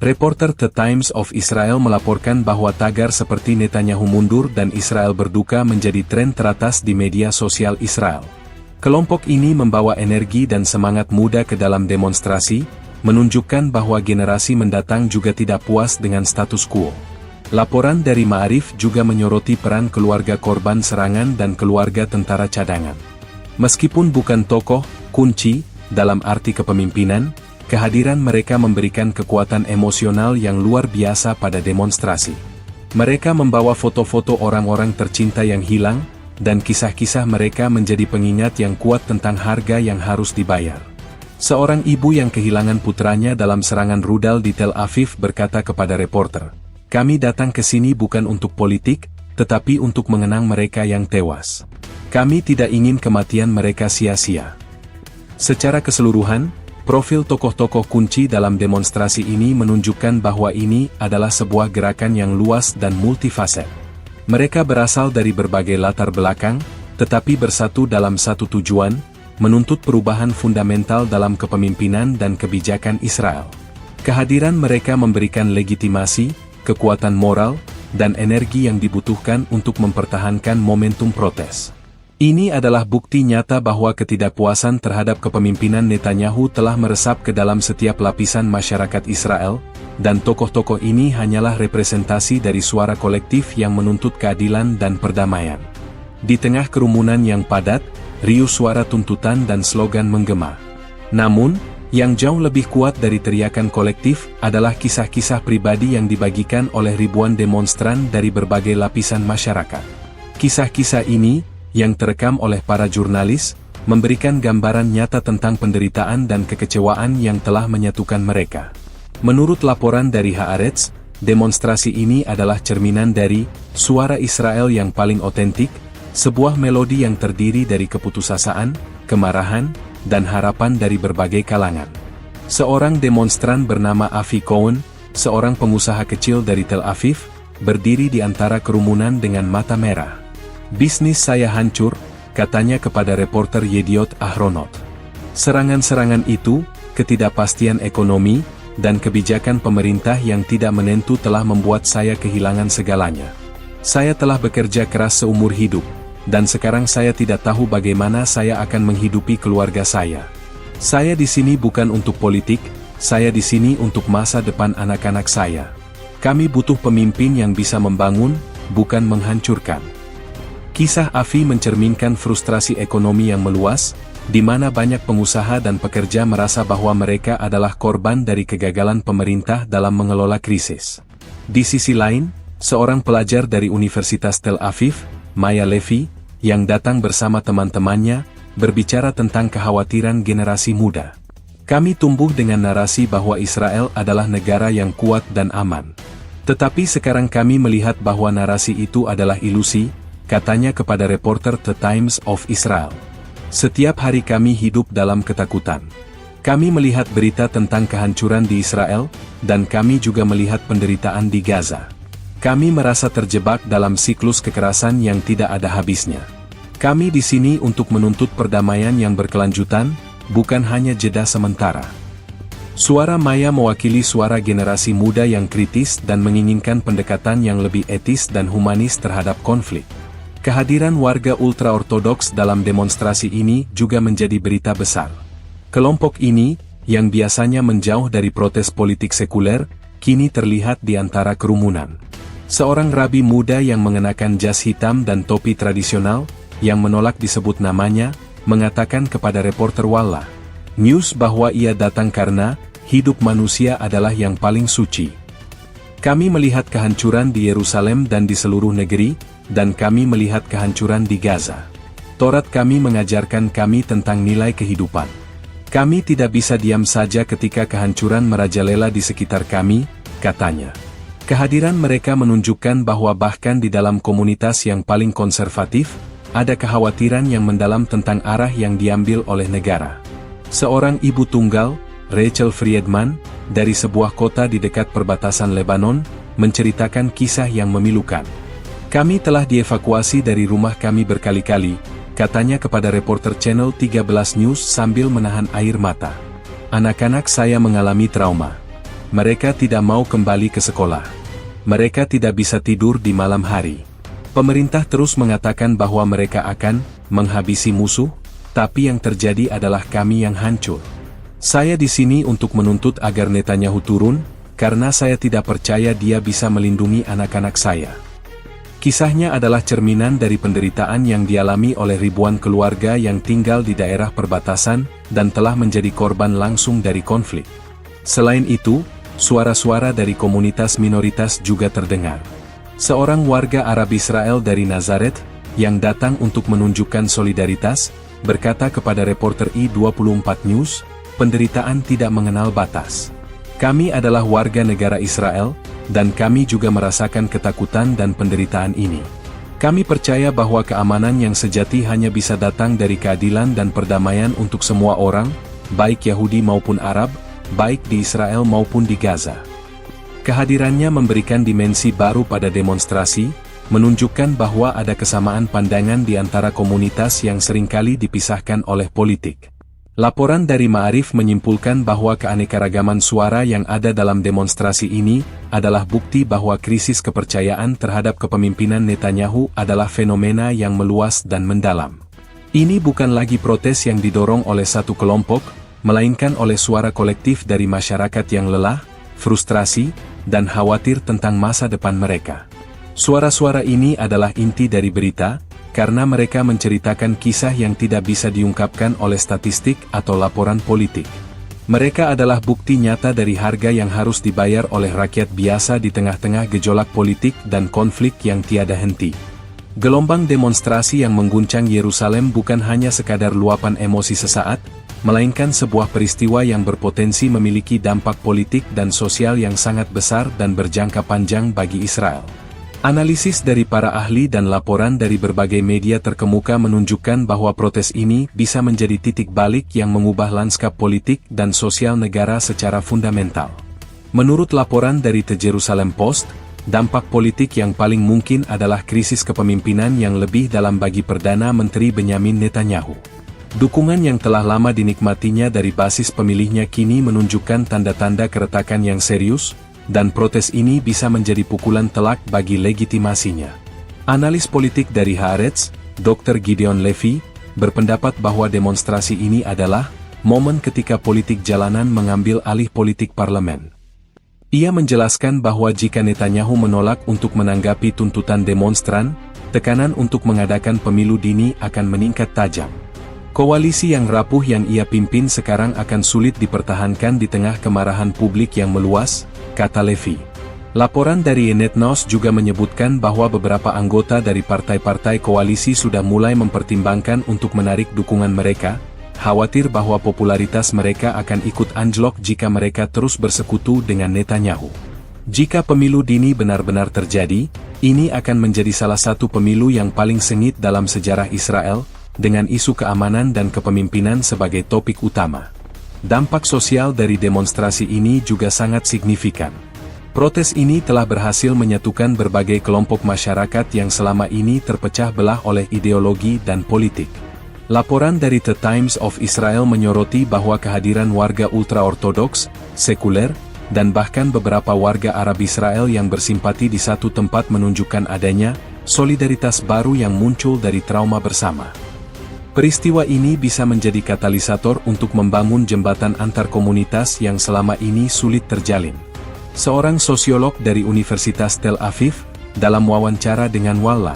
Reporter The Times of Israel melaporkan bahwa tagar seperti "Netanyahu mundur" dan "Israel berduka" menjadi tren teratas di media sosial Israel. Kelompok ini membawa energi dan semangat muda ke dalam demonstrasi, menunjukkan bahwa generasi mendatang juga tidak puas dengan status quo. Laporan dari Ma'arif juga menyoroti peran keluarga korban serangan dan keluarga tentara cadangan. Meskipun bukan tokoh kunci dalam arti kepemimpinan, kehadiran mereka memberikan kekuatan emosional yang luar biasa pada demonstrasi. Mereka membawa foto-foto orang-orang tercinta yang hilang, dan kisah-kisah mereka menjadi pengingat yang kuat tentang harga yang harus dibayar. Seorang ibu yang kehilangan putranya dalam serangan rudal di Tel Aviv berkata kepada reporter, "Kami datang ke sini bukan untuk politik, tetapi untuk mengenang mereka yang tewas. Kami tidak ingin kematian mereka sia-sia." Secara keseluruhan, profil tokoh-tokoh kunci dalam demonstrasi ini menunjukkan bahwa ini adalah sebuah gerakan yang luas dan multifaset. Mereka berasal dari berbagai latar belakang, tetapi bersatu dalam satu tujuan, menuntut perubahan fundamental dalam kepemimpinan dan kebijakan Israel. Kehadiran mereka memberikan legitimasi, kekuatan moral, dan energi yang dibutuhkan untuk mempertahankan momentum protes. Ini adalah bukti nyata bahwa ketidakpuasan terhadap kepemimpinan Netanyahu telah meresap ke dalam setiap lapisan masyarakat Israel, dan tokoh-tokoh ini hanyalah representasi dari suara kolektif yang menuntut keadilan dan perdamaian. Di tengah kerumunan yang padat, riuh suara tuntutan dan slogan menggema. Namun, yang jauh lebih kuat dari teriakan kolektif adalah kisah-kisah pribadi yang dibagikan oleh ribuan demonstran dari berbagai lapisan masyarakat. Kisah-kisah ini, yang terekam oleh para jurnalis, memberikan gambaran nyata tentang penderitaan dan kekecewaan yang telah menyatukan mereka. Menurut laporan dari Haaretz, demonstrasi ini adalah cerminan dari suara Israel yang paling otentik, sebuah melodi yang terdiri dari keputusasaan, kemarahan, dan harapan dari berbagai kalangan. Seorang demonstran bernama Avi Cohen, seorang pengusaha kecil dari Tel Aviv, berdiri di antara kerumunan dengan mata merah. "Bisnis saya hancur," katanya kepada reporter Yediot Ahronot. Serangan-serangan itu, ketidakpastian ekonomi, dan kebijakan pemerintah yang tidak menentu telah membuat saya kehilangan segalanya. Saya telah bekerja keras seumur hidup, dan sekarang saya tidak tahu bagaimana saya akan menghidupi keluarga saya. Saya di sini bukan untuk politik, saya di sini untuk masa depan anak-anak saya. Kami butuh pemimpin yang bisa membangun, bukan menghancurkan. Kisah Avi mencerminkan frustrasi ekonomi yang meluas, di mana banyak pengusaha dan pekerja merasa bahwa mereka adalah korban dari kegagalan pemerintah dalam mengelola krisis. Di sisi lain, seorang pelajar dari Universitas Tel Aviv, Maya Levi, yang datang bersama teman-temannya, berbicara tentang kekhawatiran generasi muda. "Kami tumbuh dengan narasi bahwa Israel adalah negara yang kuat dan aman. Tetapi sekarang kami melihat bahwa narasi itu adalah ilusi," katanya kepada reporter The Times of Israel. "Setiap hari kami hidup dalam ketakutan. Kami melihat berita tentang kehancuran di Israel, dan kami juga melihat penderitaan di Gaza. Kami merasa terjebak dalam siklus kekerasan yang tidak ada habisnya. Kami di sini untuk menuntut perdamaian yang berkelanjutan, bukan hanya jeda sementara." Suara Maya mewakili suara generasi muda yang kritis dan menginginkan pendekatan yang lebih etis dan humanis terhadap konflik. Kehadiran warga ultra-ortodoks dalam demonstrasi ini juga menjadi berita besar. Kelompok ini, yang biasanya menjauh dari protes politik sekuler, kini terlihat di antara kerumunan. Seorang rabi muda yang mengenakan jas hitam dan topi tradisional, yang menolak disebut namanya, mengatakan kepada reporter Walla News bahwa ia datang karena hidup manusia adalah yang paling suci. "Kami melihat kehancuran di Yerusalem dan di seluruh negeri, dan kami melihat kehancuran di Gaza. Taurat kami mengajarkan kami tentang nilai kehidupan. Kami tidak bisa diam saja ketika kehancuran merajalela di sekitar kami," katanya. Kehadiran mereka menunjukkan bahwa bahkan di dalam komunitas yang paling konservatif, ada kekhawatiran yang mendalam tentang arah yang diambil oleh negara. Seorang ibu tunggal, Rachel Friedman, dari sebuah kota di dekat perbatasan Lebanon, menceritakan kisah yang memilukan. "Kami telah dievakuasi dari rumah kami berkali-kali," katanya kepada reporter Channel 13 News sambil menahan air mata. "Anak-anak saya mengalami trauma. Mereka tidak mau kembali ke sekolah. Mereka tidak bisa tidur di malam hari. Pemerintah terus mengatakan bahwa mereka akan menghabisi musuh, tapi yang terjadi adalah kami yang hancur. Saya di sini untuk menuntut agar Netanyahu turun, karena saya tidak percaya dia bisa melindungi anak-anak saya." Kisahnya adalah cerminan dari penderitaan yang dialami oleh ribuan keluarga yang tinggal di daerah perbatasan dan telah menjadi korban langsung dari konflik. Selain itu, suara-suara dari komunitas minoritas juga terdengar. Seorang warga Arab Israel dari Nazaret, yang datang untuk menunjukkan solidaritas, berkata kepada reporter I24 News, "Penderitaan tidak mengenal batas. Kami adalah warga negara Israel, dan kami juga merasakan ketakutan dan penderitaan ini. Kami percaya bahwa keamanan yang sejati hanya bisa datang dari keadilan dan perdamaian untuk semua orang, baik Yahudi maupun Arab, baik di Israel maupun di Gaza." Kehadirannya memberikan dimensi baru pada demonstrasi, menunjukkan bahwa ada kesamaan pandangan di antara komunitas yang seringkali dipisahkan oleh politik. Laporan dari Ma'arif menyimpulkan bahwa keanekaragaman suara yang ada dalam demonstrasi ini adalah bukti bahwa krisis kepercayaan terhadap kepemimpinan Netanyahu adalah fenomena yang meluas dan mendalam. Ini bukan lagi protes yang didorong oleh satu kelompok, melainkan oleh suara kolektif dari masyarakat yang lelah, frustrasi, dan khawatir tentang masa depan mereka. Suara-suara ini adalah inti dari berita, karena mereka menceritakan kisah yang tidak bisa diungkapkan oleh statistik atau laporan politik. Mereka adalah bukti nyata dari harga yang harus dibayar oleh rakyat biasa di tengah-tengah gejolak politik dan konflik yang tiada henti. Gelombang demonstrasi yang mengguncang Yerusalem bukan hanya sekadar luapan emosi sesaat, melainkan sebuah peristiwa yang berpotensi memiliki dampak politik dan sosial yang sangat besar dan berjangka panjang bagi Israel. Analisis dari para ahli dan laporan dari berbagai media terkemuka menunjukkan bahwa protes ini bisa menjadi titik balik yang mengubah lanskap politik dan sosial negara secara fundamental. Menurut laporan dari The Jerusalem Post, dampak politik yang paling mungkin adalah krisis kepemimpinan yang lebih dalam bagi Perdana Menteri Benyamin Netanyahu. Dukungan yang telah lama dinikmatinya dari basis pemilihnya kini menunjukkan tanda-tanda keretakan yang serius, dan protes ini bisa menjadi pukulan telak bagi legitimasinya. Analis politik dari Haaretz, Dr. Gideon Levy, berpendapat bahwa demonstrasi ini adalah momen ketika politik jalanan mengambil alih politik parlemen. Ia menjelaskan bahwa jika Netanyahu menolak untuk menanggapi tuntutan demonstran, tekanan untuk mengadakan pemilu dini akan meningkat tajam. Koalisi yang rapuh yang ia pimpin sekarang akan sulit dipertahankan di tengah kemarahan publik yang meluas, kata Levy. Laporan dari Netnos juga menyebutkan bahwa beberapa anggota dari partai-partai koalisi sudah mulai mempertimbangkan untuk menarik dukungan mereka, khawatir bahwa popularitas mereka akan ikut anjlok jika mereka terus bersekutu dengan Netanyahu. Jika pemilu dini benar-benar terjadi, ini akan menjadi salah satu pemilu yang paling sengit dalam sejarah Israel, dengan isu keamanan dan kepemimpinan sebagai topik utama. Dampak sosial dari demonstrasi ini juga sangat signifikan. Protes ini telah berhasil menyatukan berbagai kelompok masyarakat yang selama ini terpecah belah oleh ideologi dan politik. Laporan dari The Times of Israel menyoroti bahwa kehadiran warga ultra-ortodoks, sekuler, dan bahkan beberapa warga Arab Israel yang bersimpati di satu tempat menunjukkan adanya solidaritas baru yang muncul dari trauma bersama. Peristiwa ini bisa menjadi katalisator untuk membangun jembatan antar komunitas yang selama ini sulit terjalin. Seorang sosiolog dari Universitas Tel Aviv, dalam wawancara dengan Walla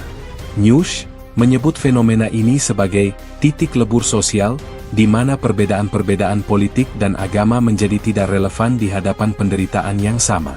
News, menyebut fenomena ini sebagai titik lebur sosial, di mana perbedaan-perbedaan politik dan agama menjadi tidak relevan di hadapan penderitaan yang sama.